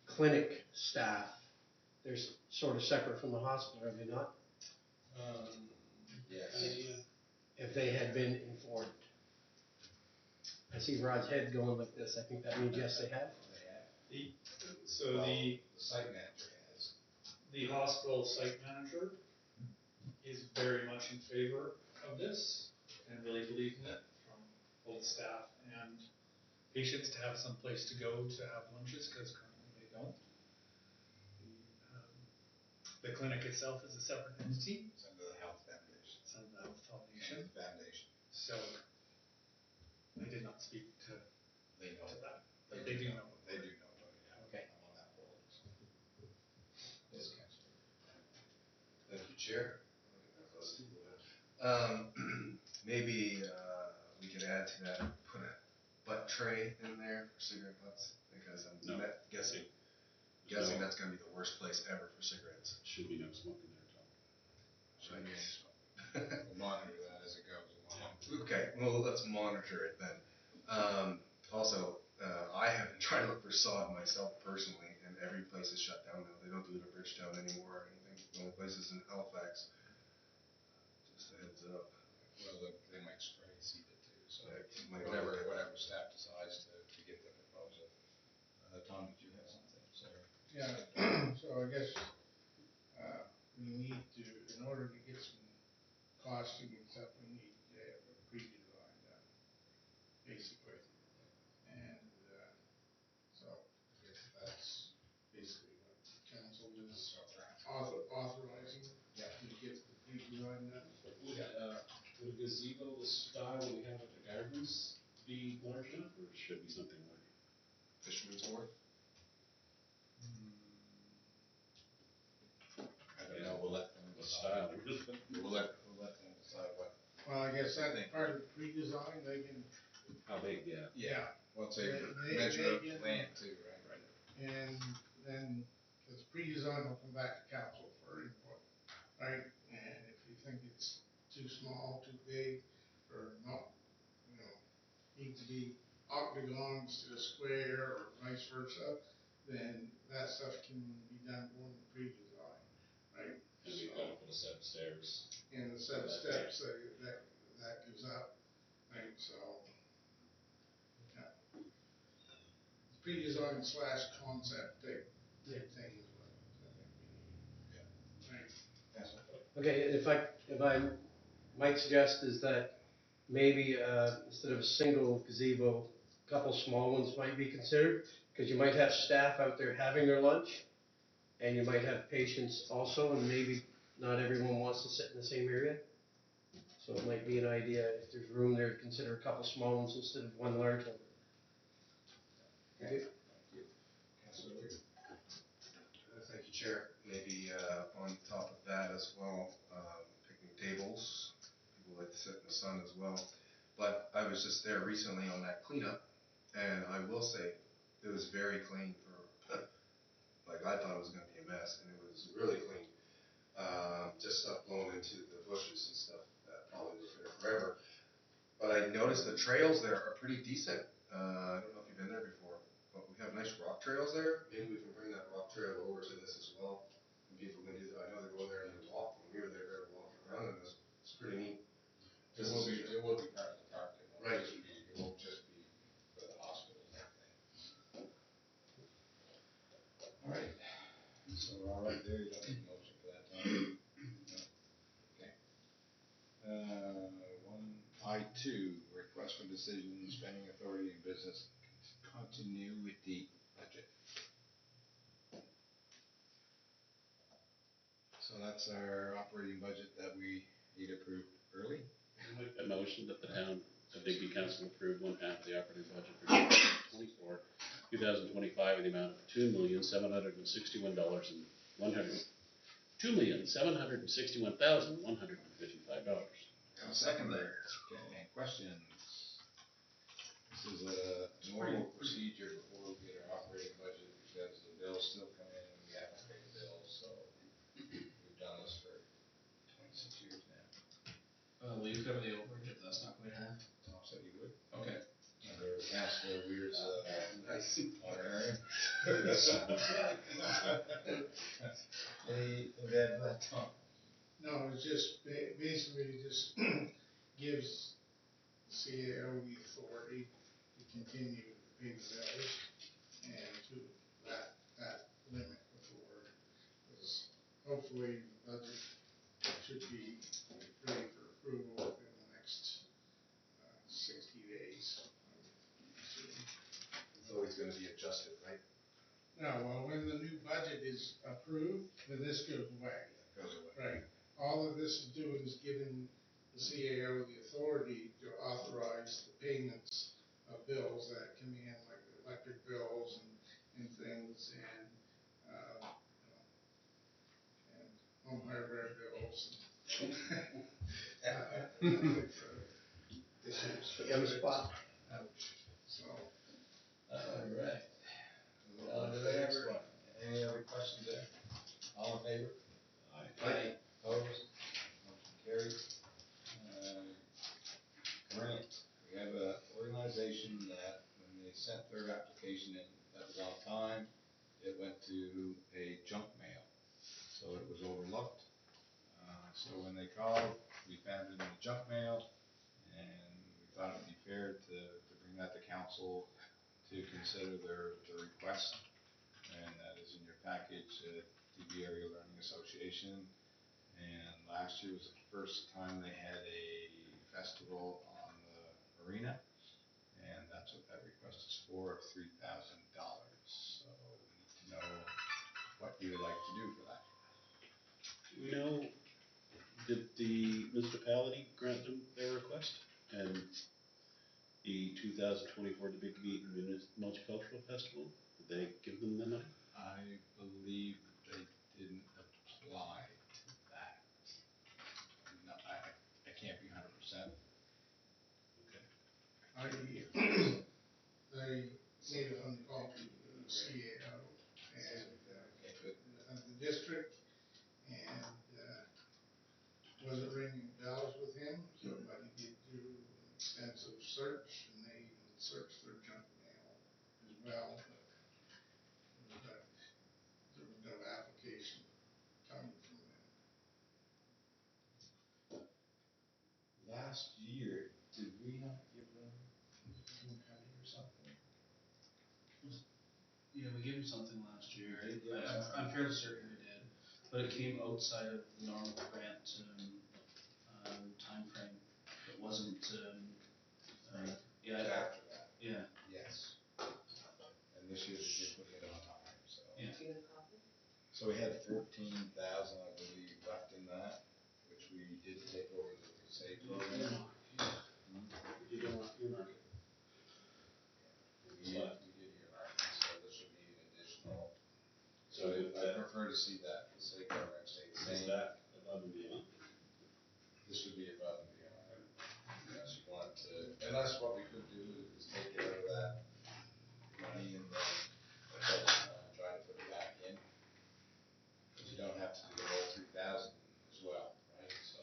clinic staff, they're sort of separate from the hospital, are they not? Yes. If they had been informed. I see Rod's head going like this, I think that means yes, they have. They have. So Well, the the site manager has. hospital site manager is very much in favor of this and really believing it, from both staff and patients, to have some place to go to have lunches, because currently they don't. The clinic itself is a separate entity. It's under the health foundation. It's under the Health It's Foundation. under the foundation. So I did not speak to They know that, that. but they do know. They do know about it, yeah. Okay. I'm on that board, so. Yes, Councilor. Thank you, Chair. Maybe, we could add to that, put a butt tray in there for cigarette butts, because I'm guessing that's gonna be the worst place ever for cigarettes. Should be no smoking there, Tom. Should be so. We'll monitor that as it goes along. Okay, well, let's monitor it then. Also, I have been trying to look for sod myself personally, and every place is shut down now. They don't do it at Bridgetown anymore or anything. The only place is in Halifax. Just a heads up. Well, they might spray seed it too, so Might whatever staff decides to get the proposal. Tom, did you have something, sorry? Yeah, so I guess, we need to, in order to get some costing and stuff, we need to have a pre-design done, basically. And, so, I guess that's basically what the council is authorizing, Yeah. to get the pre-design done. Would a gazebo the style we have at the gardens be large enough, or should it be something like? Fisherman's Wharf? I don't know, we'll let them What decide. style? We'll let them decide what. Well, I guess that's part of the pre-design, they can, How big, yeah. Yeah, once they They measure out the can- land too, right? and then the pre-design will come back to council for right? And if you think it's too small, too big, or not, you know, need to be octagon instead of square or vice versa, then that stuff can be done on the pre-design, right? And we've got to put a set of stairs. And the set of steps that goes up, right, so. Yeah. Pre-design slash concept type thing is what I think we need. Right. Yes. Okay, if I might suggest is that maybe, instead of a single gazebo, a couple small ones might be considered, because you might have staff out there having their lunch, and you might have patients also, and maybe not everyone wants to sit in the same area. So it might be an idea, if there's room there, to consider a couple small ones instead of one large one. Okay. Thank you, Chair. Maybe on top of that as well, picnic tables. People like to sit in the sun as well. But I was just there recently on that cleanup, and I will say it was very clean for, like I thought it was going to be a mess, and it was really clean. Just stuff blowing into the bushes and stuff that probably was there forever. But I noticed the trails there are pretty decent. I don't know if you've been there before, but we have nice rock trails there. Maybe we can bring that rock trail over to this as well. And people can do that. I know they go there and they walk. When we were there, they were walking around, and it's pretty neat. It will be part of the park. Right. It won't just be for the hospital and everything. All right, so we're all right there, you don't need a motion for that, Tom? No? Okay. I2, request for decision, spending authority in business continuity budget. So that's our operating budget that we need approved early. I make a motion that the Digby Council approve one half of the operating budget for 2025 in the amount of $2,761,155. I'll second that. Okay, any questions? This is a normal procedure before we get our operating budget, because the bills still come in and we haven't paid the bills, so we've done this for 26 years now. Will you cover the overage if that's not quite half? Tom said he would. Okay. Under Councilor Weir's, honorarium. Any, add that, Tom? No, it's just, basically just gives CAO the authority to continue to pay the bills and to that limit before, because hopefully the budget should be ready for approval in the next 60 days. It's always going to be adjusted, right? No, well, when the new budget is approved, then this goes away. Goes away. Right. All of this is doing is giving the CAO the authority to authorize the payments of bills that come in, like the electric bills and things, and home hardware bills. Issues. Put you on the spot. So. All right. Any other questions there? All in favor? Aye. Opposed? Motion carried. Grant, we have an organization that when they sent their application in, that was on time, it went to a junk mail, so it was overlooked. So when they called, we found it in the junk mail, and we thought it'd be fair to bring that to council to consider their request, and that is in your package, DB Area Learning Association. And last year was the first time they had a festival on the arena, and that's what that request is for, $3,000. So we need to know what you would like to do for that. Do we know, did the municipality grant them their request? And the 2024 Digby Multicultural Festival, did they give them the money? I believe they didn't apply to that. No, I can't be 100%. They made a phone call to the CAO and the district, and search, and they even searched their junk mail as well, but there was no application coming from them. Last year, did we not give them some money or something? Yeah, we gave him something last year. We did give him I'm something. fairly certain we did, but it came outside of the normal grant, timeframe. It wasn't, yeah, After that, yeah, yes. And this year we did put it on time, so. Yeah. So we had 14,000, I believe, left in that, which we did take over the save program. You don't want to earmark it. We did earmark it, so this would be an additional. So So if I prefer to see that the save program stay the Is same. that above and beyond? This would be above and beyond. Unless you want to, unless what we could do is take it out of that money and then try to put it back in. Because you don't have to do the whole 3,000 as well, right? So,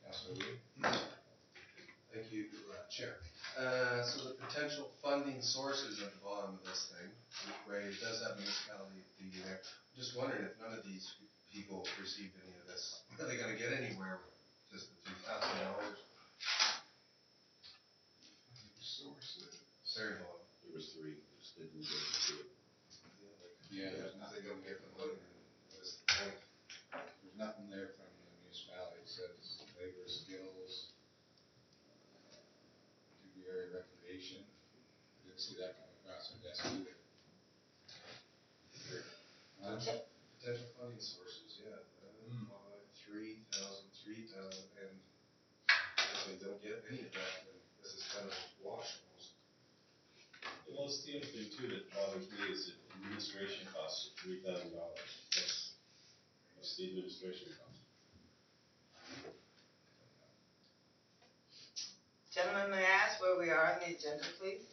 Councilor Lee? Thank you, Chair. So the potential funding sources at the bottom of this thing, where it does have municipality fee there. I'm just wondering if none of these people received any of this, are they gonna get anywhere with just the $3,000? Sources. Very low. There was three, just didn't go through. Yeah, there's They nothing don't there get the from money, then what is the point? There's nothing there from the municipality. It says labor skills, Dewey area recreation. I didn't see that come across our desk either. Potential funding sources, yeah. 3,000, and if they don't get any of that, then this is kind of a wash almost. Well, it's the other thing too that bothers me is that administration costs $3,000. What's the administration cost? Gentlemen, may I ask where we are on the agenda, please?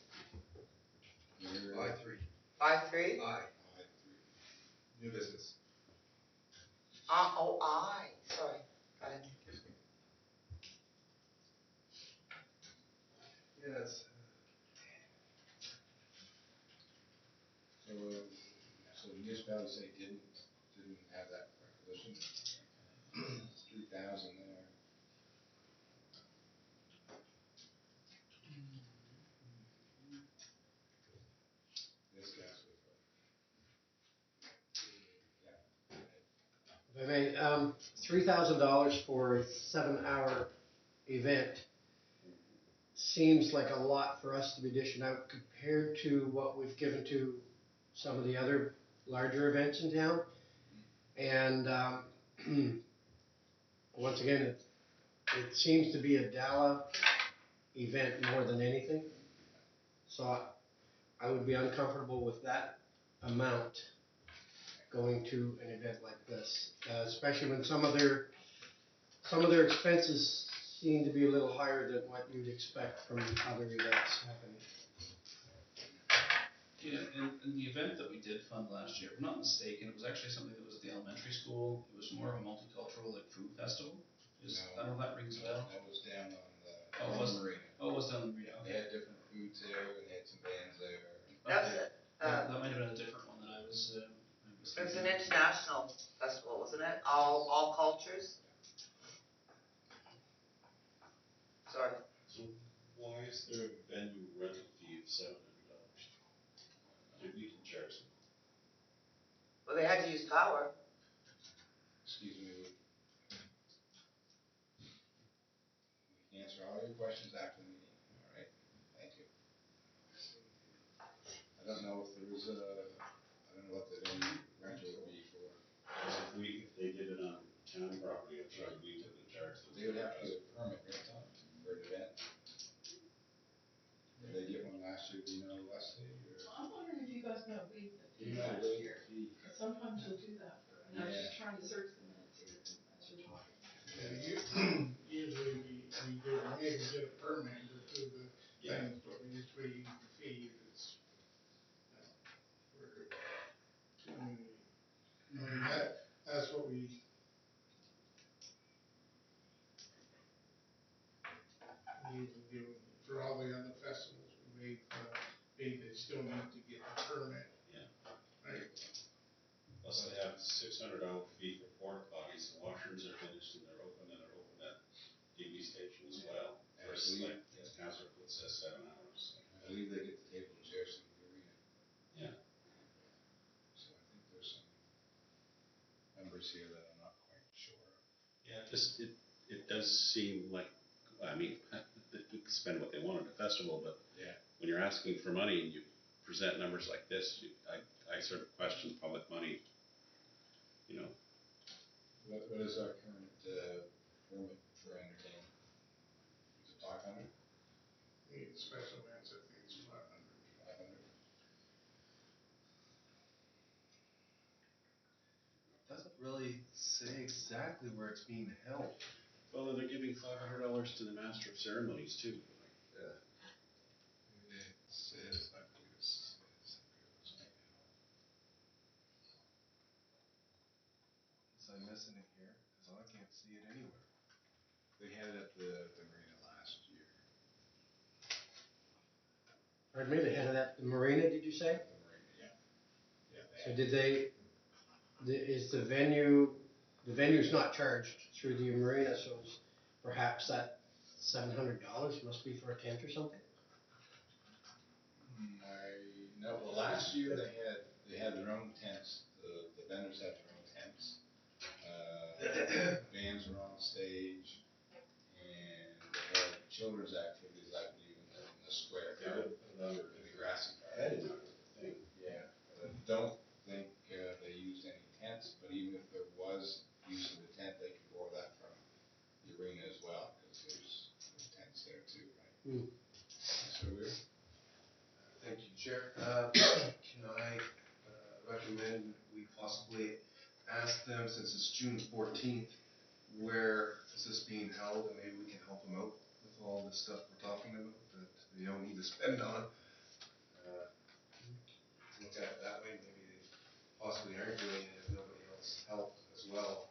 I3. 5-3? I. New business. Sorry. Got it. Yeah, it's, So the municipality say didn't have that requisition. 3,000 there. This guy's with If I may, $3,000 for a 7-hour event seems like a lot for us to be dishing out compared to what we've given to some of the other larger events in town. And once again, it seems to be a Dala event more than anything. So I would be uncomfortable with that amount going to an event like this, especially when some of their expenses seem to be a little higher than what you'd expect from other events happening. Yeah, and the event that we did fund last year, if I'm not mistaken, it was actually something that was at the elementary school. It was more of a multicultural, like, food festival. I don't know if that rings a bell. That was down on the Oh, it was? marina. Oh, it was down in the marina, They okay. had different foods there, and they had some bands there. That's Okay. it. That might have been a different one that I was It was an thinking. international festival, wasn't it? All cultures? Sorry. So why is there a venue rental fee of $700? If we can charge them. Well, they had to use power. Excuse me. We can answer all your questions after the meeting, all right? Thank you. I don't know if there is I don't know what the venue rental would be for. If they did it on town property, I'm sure we couldn't charge them. They would have to get a permit, right, Tom, for an event? Did they get one last year, do you know, Leslie, or? I'm wondering if you guys know we You did might last waive year, the fee. because sometimes you'll do that for, and I was Yeah. just trying to search the minutes here as you're talking. Usually we maybe get a permit to do the Yeah. things, but we usually use the fee is, for community. I mean, that's what we usually do $600 fee for porta potties, the washrooms are finished and they're open at DB station as well. And I Versus believe- like, as Councilor Wood says, 7 hours. I believe they get the table and chairs from the arena. Yeah. So I think there's some numbers here that I'm not quite sure of. Yeah, it does seem like, I mean, they can spend what they want at a festival, but Yeah. when you're asking for money and you present numbers like this, I sort of question public money, you know. What is our current, permit for entertainment? Is it 500? The special events, I think it's 500. 500? Doesn't really say exactly where it's being held. Well, and they're giving $500 to the master of ceremonies too. It says, I believe it says right now. Is I missing it here? Cause I can't see it anywhere. They had it at the marina last year. Pardon me, they had it at the marina, did you say? At the marina, yeah. Yeah, they So had. did they, is the venue's not charged through the marina, so it's perhaps that $700 must be for a tent or something? No, well, last year they had their own tents, the vendors had their own tents. Bands were on stage, and they had children's activities, I believe, in the square part, in the grassy part. Yeah, but I don't think, they used any tents, but even if there was use of the tent, they could borrow that from the arena as well, because there's tents there too, right? So we're, Thank you, Chair. Can I recommend we possibly ask them, since it's June 14th, where is this being held, and maybe we can help them out with all the stuff we're talking about that they don't need to spend on. Look at it that way, maybe they possibly aren't doing it if nobody else helped as well,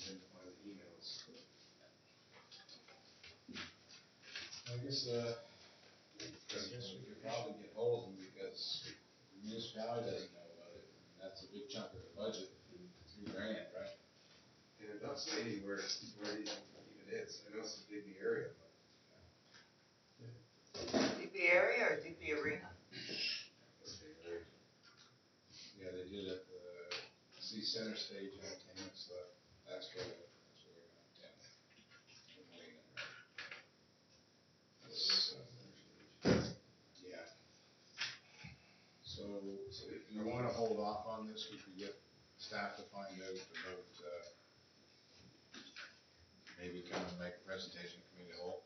and then find the emails. I guess we could probably get hold of them, because the municipality doesn't know about it, and that's a big chunk of the budget, $3,000, right? And it doesn't say anywhere where it even is. I know it's a Digby area, but. Digby area or Digby Arena? Yeah, they did at the Center Stage Entertainment, so that's where they're down there. The marina, right? Yeah. So if you wanna hold off on this, we could get staff to find out about, maybe come and make a presentation to committee of the whole.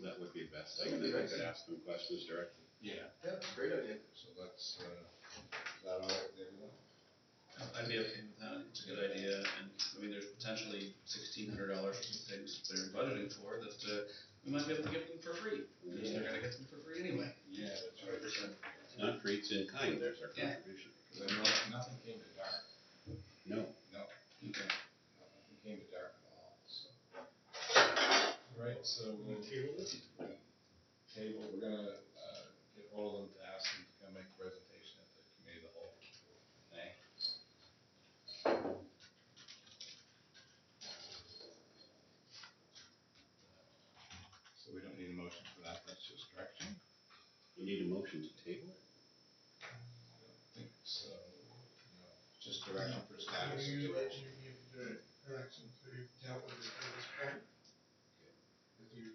That would be the best thing, and then I could ask them questions directly. Yeah. Yeah, great idea. So that's, is that all right with everyone? I'd be okay with that, it's a good idea, and, I mean, there's potentially $1,600 worth of things that they're budgeting for that, we might be able to give them for free. Because they're gonna get them for free anyway. Yeah, that's right. It's not free, it's in kind, there's our Yeah. contribution. Cause I know nothing came to dark. No. No, Okay. nothing came to dark at all, so. Right, so we'll Table it? we're gonna, get hold of them to ask them to come make a presentation at the committee of the whole. Okay? So we don't need a motion for that, that's just direction. You need a motion to table it? I don't think so, no, just direction for staff. You give direction to dealt with it at this point. If you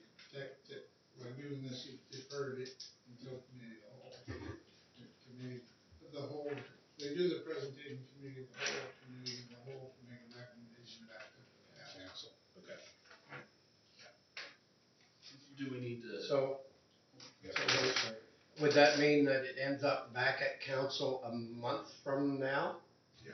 by doing this, you deferred it until committee of the whole. Committee of the whole, they do the presentation, committee of the whole can make a recommendation back to the council. Council. Okay. Do we need to? So, Yeah. would that mean that it ends up back at council a month from now? Yeah.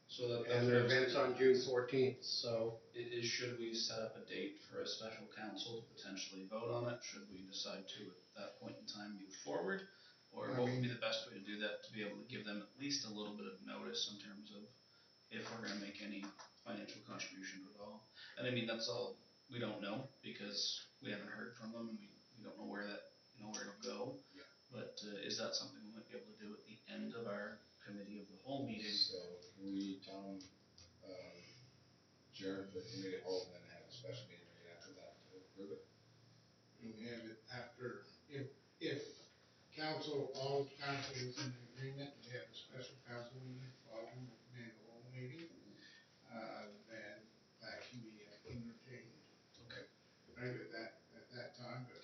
So that. And their event's on June 14th, so. Should we set up a date for a special council to potentially vote on it? Should we decide to, at that point in time, move forward? Or what would be the best way to do that, to be able to give them at least a little bit of notice in terms of if we're gonna make any financial contribution at all? And I mean, that's all, we don't know, because we haven't heard from them, and we don't know where it'll go. Yeah. But, is that something we might be able to do at the end of our committee of the whole meeting? So we, Tom, adjourn the committee hold and then have a special meeting right after that to approve it. We can have it after, if council, all council is in agreement, we have a special council meeting following the committee whole meeting, then that can be entertained. Okay. Right at that time, but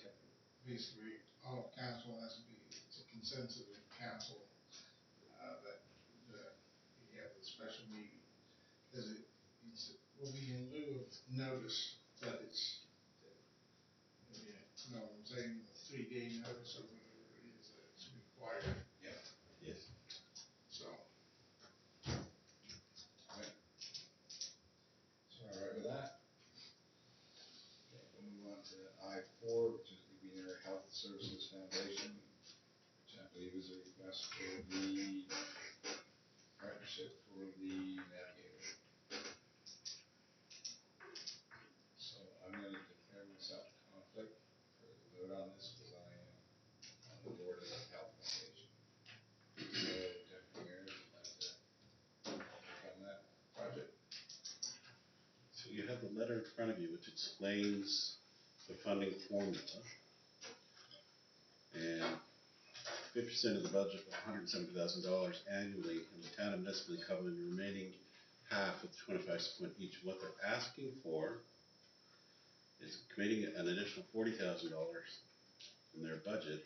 basically, all of council has to be, it's a consensus of council, that we have a special meeting. Cause it will be in lieu of notice, but it's, you know what I'm saying, the 3-day notice or whatever it is that's required. Yeah. Yes. So, So all right with that? Okay, we'll move on to I-4, which is the Green Area Health Services Foundation, which I believe is a request for the partnership for the navigator. So I'm going to declare myself a conflict for the vote on this because I am on the board of the health foundation. So Deputy Mayor, would like to take on that project. So you have the letter in front of you which explains the funding formula. And 50% of the budget of $170,000 annually, and the town of municipally covering the remaining half with 25% each. What they're asking for is creating an additional $40,000 in their budget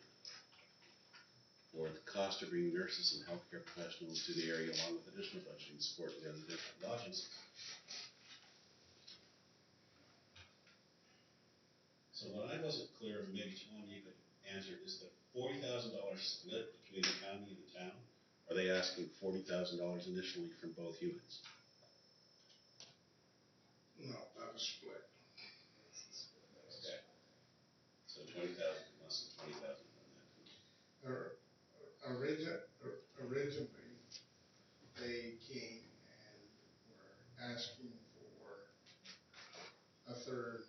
for the cost of bringing nurses and healthcare professionals to the area, along with additional budgeting support for residential lodgings. So what I wasn't clear, and maybe Tom, you could answer, is the $40,000 split between the county and the town? Are they asking $40,000 initially from both units? no, that was split. Okay. So 20,000 plus the 20,000 from that. Originally, they came and were asking for a third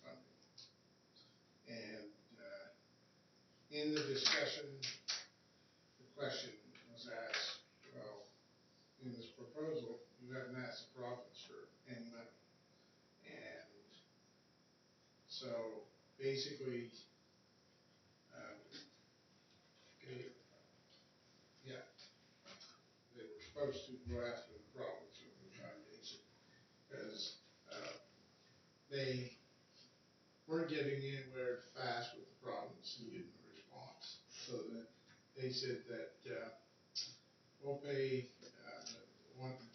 funding. And, in the discussion, the question was asked, well, in this proposal, you haven't asked the province for any money. And so basically, they were supposed to go after the province with the foundation because they weren't getting anywhere fast with the province and getting a response. So that they said that we'll pay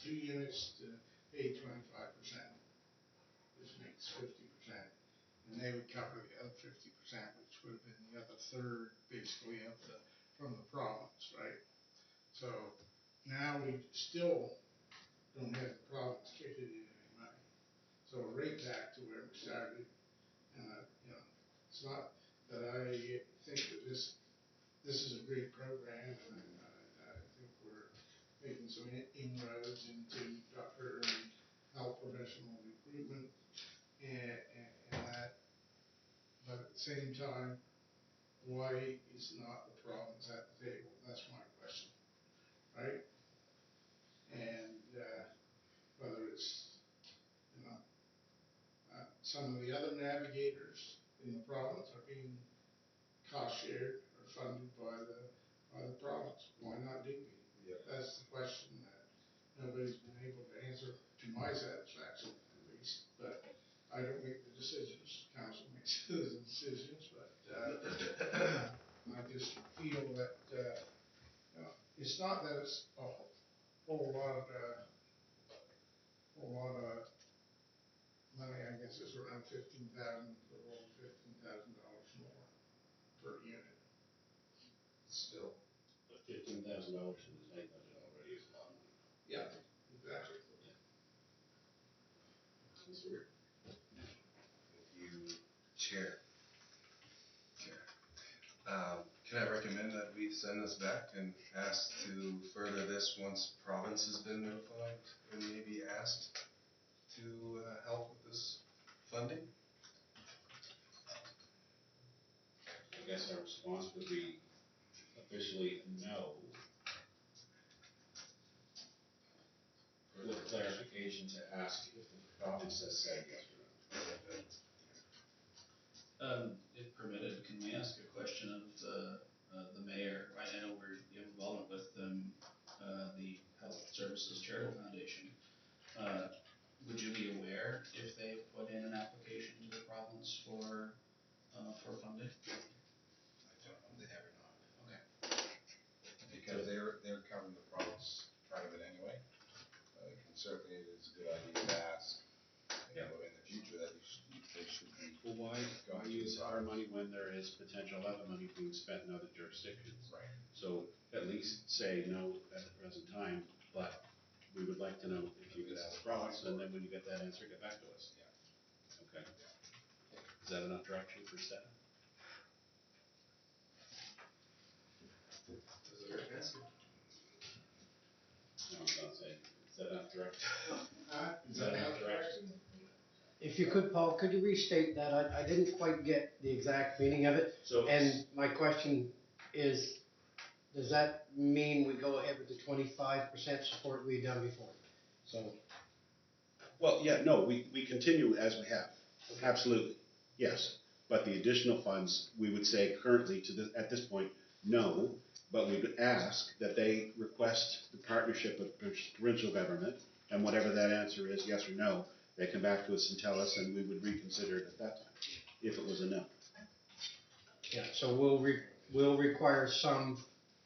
2 units to pay 25%, which makes 50%, and they would cover the other 50%, which would have been the other third, basically, from the province, right? So now we still don't have the province kicking in any money. So we're right back to where we started. And it's not that I think that this is a great program, and I think we're making some inroads into doctor and health professional recruitment and that. But at the same time, why is not the province at the table? That's my question, right? And whether it's, some of the other navigators in the province are being cost shared or funded by the province. Why not Digby? Yeah. That's the question that nobody's been able to answer to my satisfaction, at least. But I don't make the decisions. Council makes the decisions, but I just feel that it's not that it's a whole lot of money. I guess it's around $15,000, a little over $15,000 more per unit. Still. But $15,000 in the state budget already is a lot of money. Yeah, exactly. Councilor? Thank you, Chair. Can I recommend that we send this back and ask to further this once province has been notified and maybe asked to help with this funding? I guess our response would be officially no. with clarification to ask if the province has said yes or no. If permitted, can we ask a question of the mayor? I know you have involvement with the Health Services Charitable Foundation. Would you be aware if they put in an application to the province for funding? I don't know, they have or not. Okay. Because they're covering the province part of it anyway. Certainly it is a good idea to ask, you know, in the future that they should be. Well, why use our money when there is potential other money being spent in other jurisdictions? Right. So at least say no at the present time, but we would like to know if you could ask the province, and then when you get that answer, get back to us. Yeah. Okay. Is that enough direction for staff? Does it hurt, Nancy? No, I'm not saying, is that enough direction? Is that enough direction? If you could, Paul, could you restate that? I didn't quite get the exact meaning of it. So, And my question is, does that mean we go ahead with the 25% support we've done before? So, well, yeah, no, we continue as we have, absolutely, yes. But the additional funds, we would say currently at this point, no, but we would ask that they request the partnership with provincial government, and whatever that answer is, yes or no, they come back to us and tell us, and we would reconsider it at that time, if it was a no. yeah, so we'll require some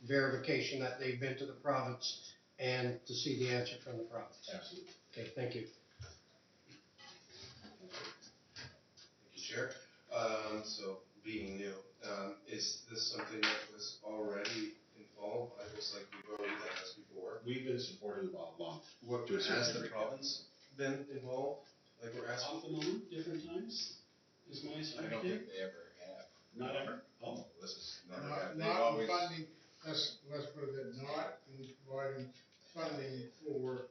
verification that they've been to the province and to see the answer from the province. Absolutely. Okay, thank you. Thank you, Chair. So being new, is this something that was already involved? It looks like we've already done this before. We've been supporting them all along. What, To a certain has the degree. province been involved? Like we're asking? Off and on, different times, is my I don't understanding. think they ever have. Not ever? Oh. This is Not, never happened. They've not in always. funding, let's put it that, not in providing funding for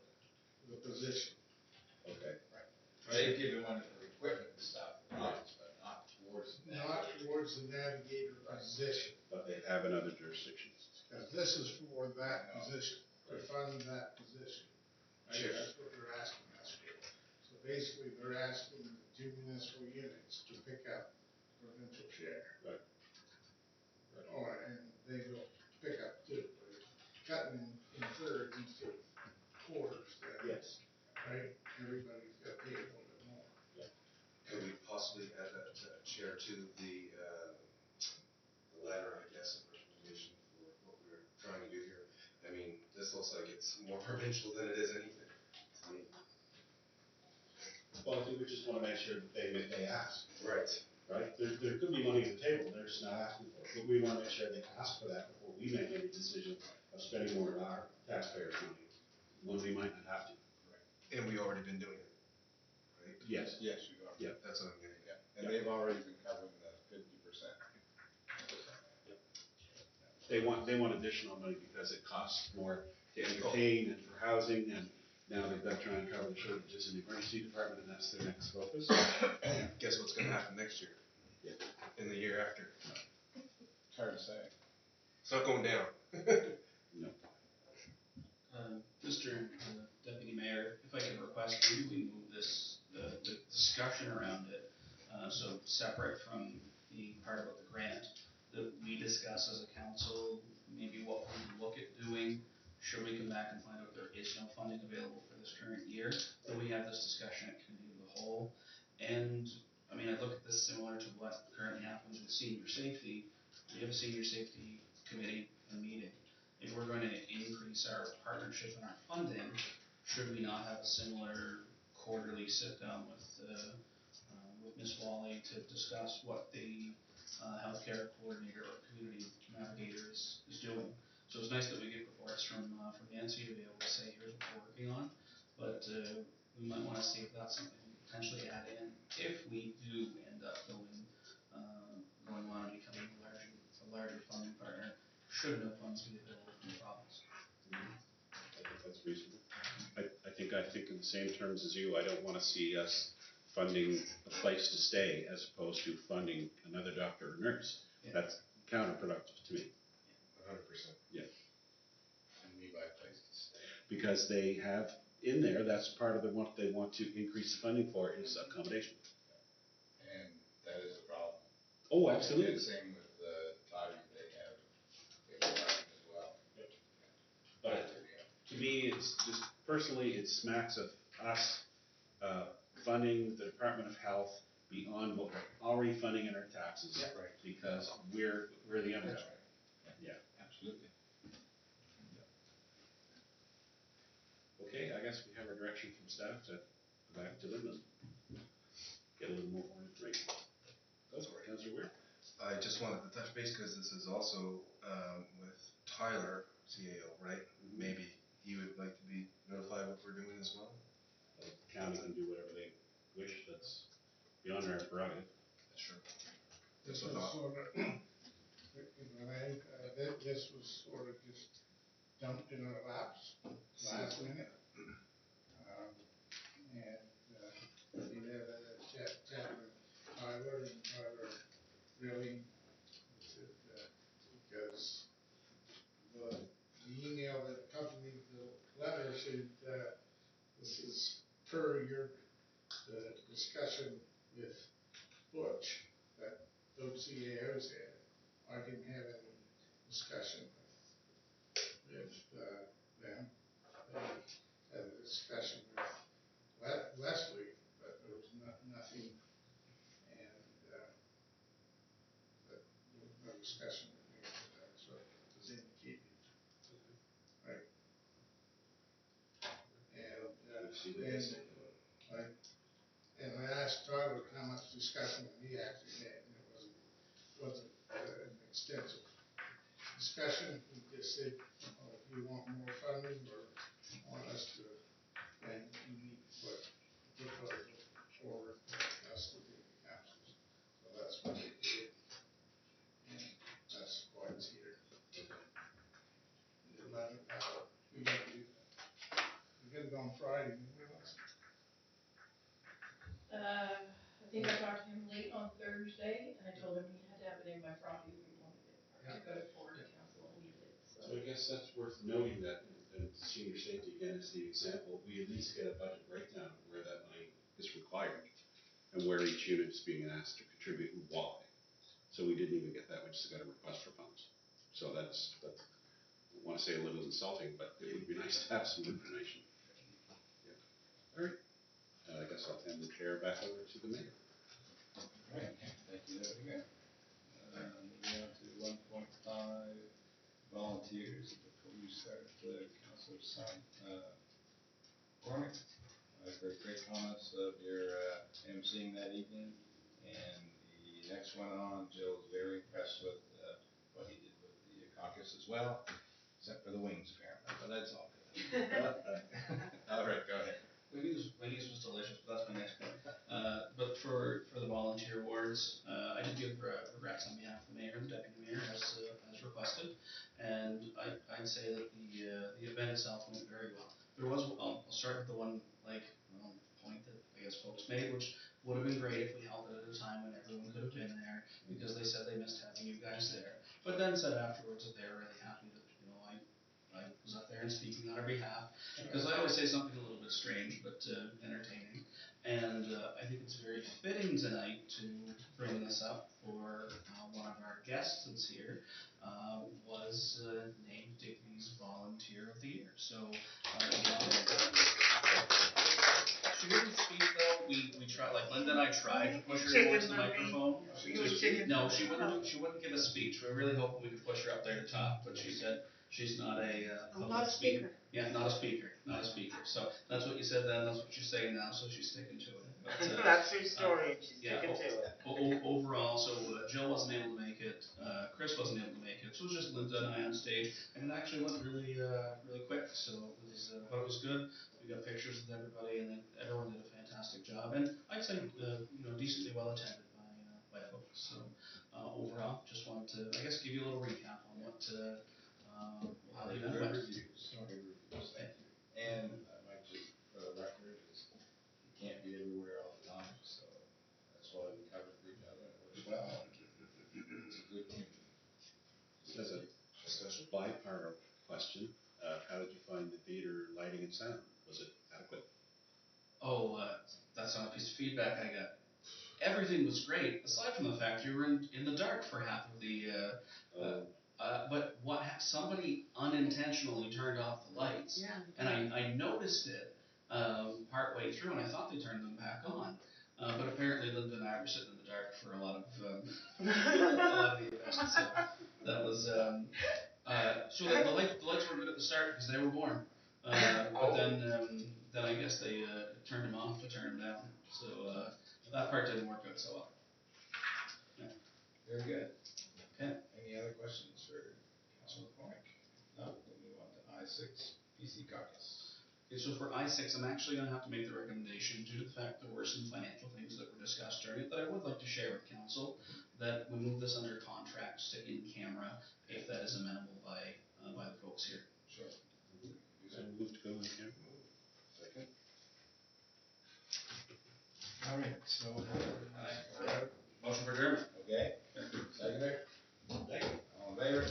the position. Okay. They've given one for equipment and stuff, but not towards that. Not towards the navigator position, But they have in other jurisdictions. because this is for that position, to fund that position. Right? Sure. That's what they're asking us for. So basically, they're asking the two municipal units to pick up provincial share. Right. Or, and they will pick up too, but it's cutting in thirds instead of quarters there, Yes. right? Everybody's got to pay a little bit more. Could we possibly add that chair to the letter, I guess, of recommendation for what we're trying to do here? I mean, this looks like it's more provincial than it is anything to me. Well, I think we just want to make sure that they ask, Right. right? There could be money at the table, they're just not asking for it, but we want to make sure they ask for that before we make any decision of spending more of our taxpayers' money, when we might not have to. And we already been doing it, right? Yes. Yes, you are. Yeah. That's what I'm getting at. Yeah, and they've already been covering the 50%. They want additional money because it costs more to entertain and for housing, and now they've got to try and cover the shortages in the emergency department, and that's their next focus. Guess what's gonna happen next year? Yeah. In the year after? It's hard to say. It's not going down. No. Mr. Deputy Mayor, if I could request, maybe we move this, the discussion around it, so separate from the part about the grant, that we discuss as a council, maybe what we look at doing, should we come back and find out there is no funding available for this current year, that we have this discussion at committee of the whole. And, I mean, I look at this similar to what currently happens with senior safety. We have a senior safety committee, a meeting. If we're going to increase our partnership and our funding, should we not have a similar quarterly sit down with Ms. Wally to discuss what the healthcare coordinator or community navigator is doing? So it's nice that we get reports from Nancy to be able to say, here's what we're working on, but we might want to see if that's something we potentially add in if we do end up going on and becoming a larger funding partner, should no funds be available from the province. I think that's reasonable. I think in the same terms as you, I don't want to see us funding a place to stay as opposed to funding another doctor or nurse. Yeah. That's counterproductive to me. 100%. Yeah. And we buy a place to stay. Because they have in there, that's part of what they want to increase the funding for is accommodation. And that is a problem. Oh, absolutely. And same with the Toddy, they have parking as well. But to me, it's just, personally, it smacks of us, funding the Department of Health beyond what we're already funding in our taxes. Yeah, right. Because we're the underdog. Yeah. Absolutely. Okay, I guess we have our direction from staff to go back to them and get a little more information. Councilor Weir? I just wanted to touch base because this is also with Tyler, CAO, right? Maybe he would like to be notified what we're doing as well. The county can do whatever they wish, that's beyond our prerogative. Sure. This That's was what sort of, this was sort of just dumped in our laps last minute. We had a chat with Tyler, and Tyler really, because the email that accompanied the letter said, this is per your, the discussion with Butch that those CAOs had. I didn't have any discussion with them. They had a discussion with Leslie, but there was nothing, and, but there was no discussion with me, but that's what was indicated. Right. And I asked Tyler how much discussion he actually had, and it wasn't an extensive discussion. He just said, oh, if you want more funding or want us to, then you need to put a proposal forward for us to do the councils. So that's what we did, and that's why it's here. The 11th hour, we did it on Friday, didn't we? I think I talked to him late on Thursday, and I told him he had to have it in by Friday if he wanted it, or to put it forward to council and needed it, so. So I guess that's worth noting that, and senior safety again is the example, we at least get a budget breakdown of where that money is required and where each unit is being asked to contribute and why. So we didn't even get that, we just got a request for funds. So that's I want to say a little insulting, but it would be nice to have some information. Yeah. All right. I guess I'll hand the chair back over to the mayor. Right, thank you, there we go. Moving on to 1.5, volunteers. Before we start, Councilor Son, Cormick, I've heard great comments of your emceeing that evening, and the next one on, Jill was very impressed with what he did with the caucus as well, except for the wings apparently, but that's all good. All right, go ahead. Wings was delicious, but that's my next point. But for the volunteer awards, I did give regrets on behalf of the mayor and the deputy mayor as requested, and I'd say that the event itself went very well. There was, I'll start with the one point that I guess folks made, which would have been great if we held it at a time when everyone could have been there, because they said they missed having you guys there. But then said afterwards that they were really happy that I was up there and speaking on our behalf, because I always say something a little bit strange but entertaining, and I think it's very fitting tonight to bring this up for one of our guests that's here was named Digby's Volunteer of the Year. So she wouldn't speak though. We tried, like Linda and I tried to push her towards the microphone. No, she wouldn't give a speech. We were really hoping we could push her up there to talk, but she said she's not a public speaker. Yeah, not a speaker. So that's what you said then, that's what you're saying now, so she's sticking to it. But, That's her story, and she's sticking to it. Overall, so Jill wasn't able to make it, Chris wasn't able to make it, so it was just Linda and I on stage, and it actually went really quick, so it was, but it was good. We got pictures with everybody, and then everyone did a fantastic job, and I'd say, decently well attended by folks, so, overall, just wanted to, I guess, give you a little recap on what, how the event went. Thank you. And I might just, for the record, is you can't be everywhere all the time, so that's why we cover for each other, and it works well, and it's a good community. As a by-part question, how did you find the theater lighting and sound? Was it that's not a piece of feedback I got. Everything was great, aside from the fact you were in the dark for half of the, but somebody unintentionally turned off the lights. Yeah. And I noticed it, partway through, and I thought they turned them back on. But apparently Linda and I were sitting in the dark for a lot of the event, so that was, so the lights were good at the start because they were warm. But then I guess they, turned them off to turn them down, so, that part didn't work out so well. Very good. Okay. Any other questions for Councilor McCormick? No, we'll move on to I-6, PC caucus. Okay, so for I-6, I'm actually gonna have to make the recommendation due to the fact there were some financial things that were discussed during it that I would like to share with council, that we move this under contracts to in-camera, if that is amenable by the folks here. Sure. So move to go in camera. Second. All right, so. Motion for adjournment. Okay. Seconder. All in favor?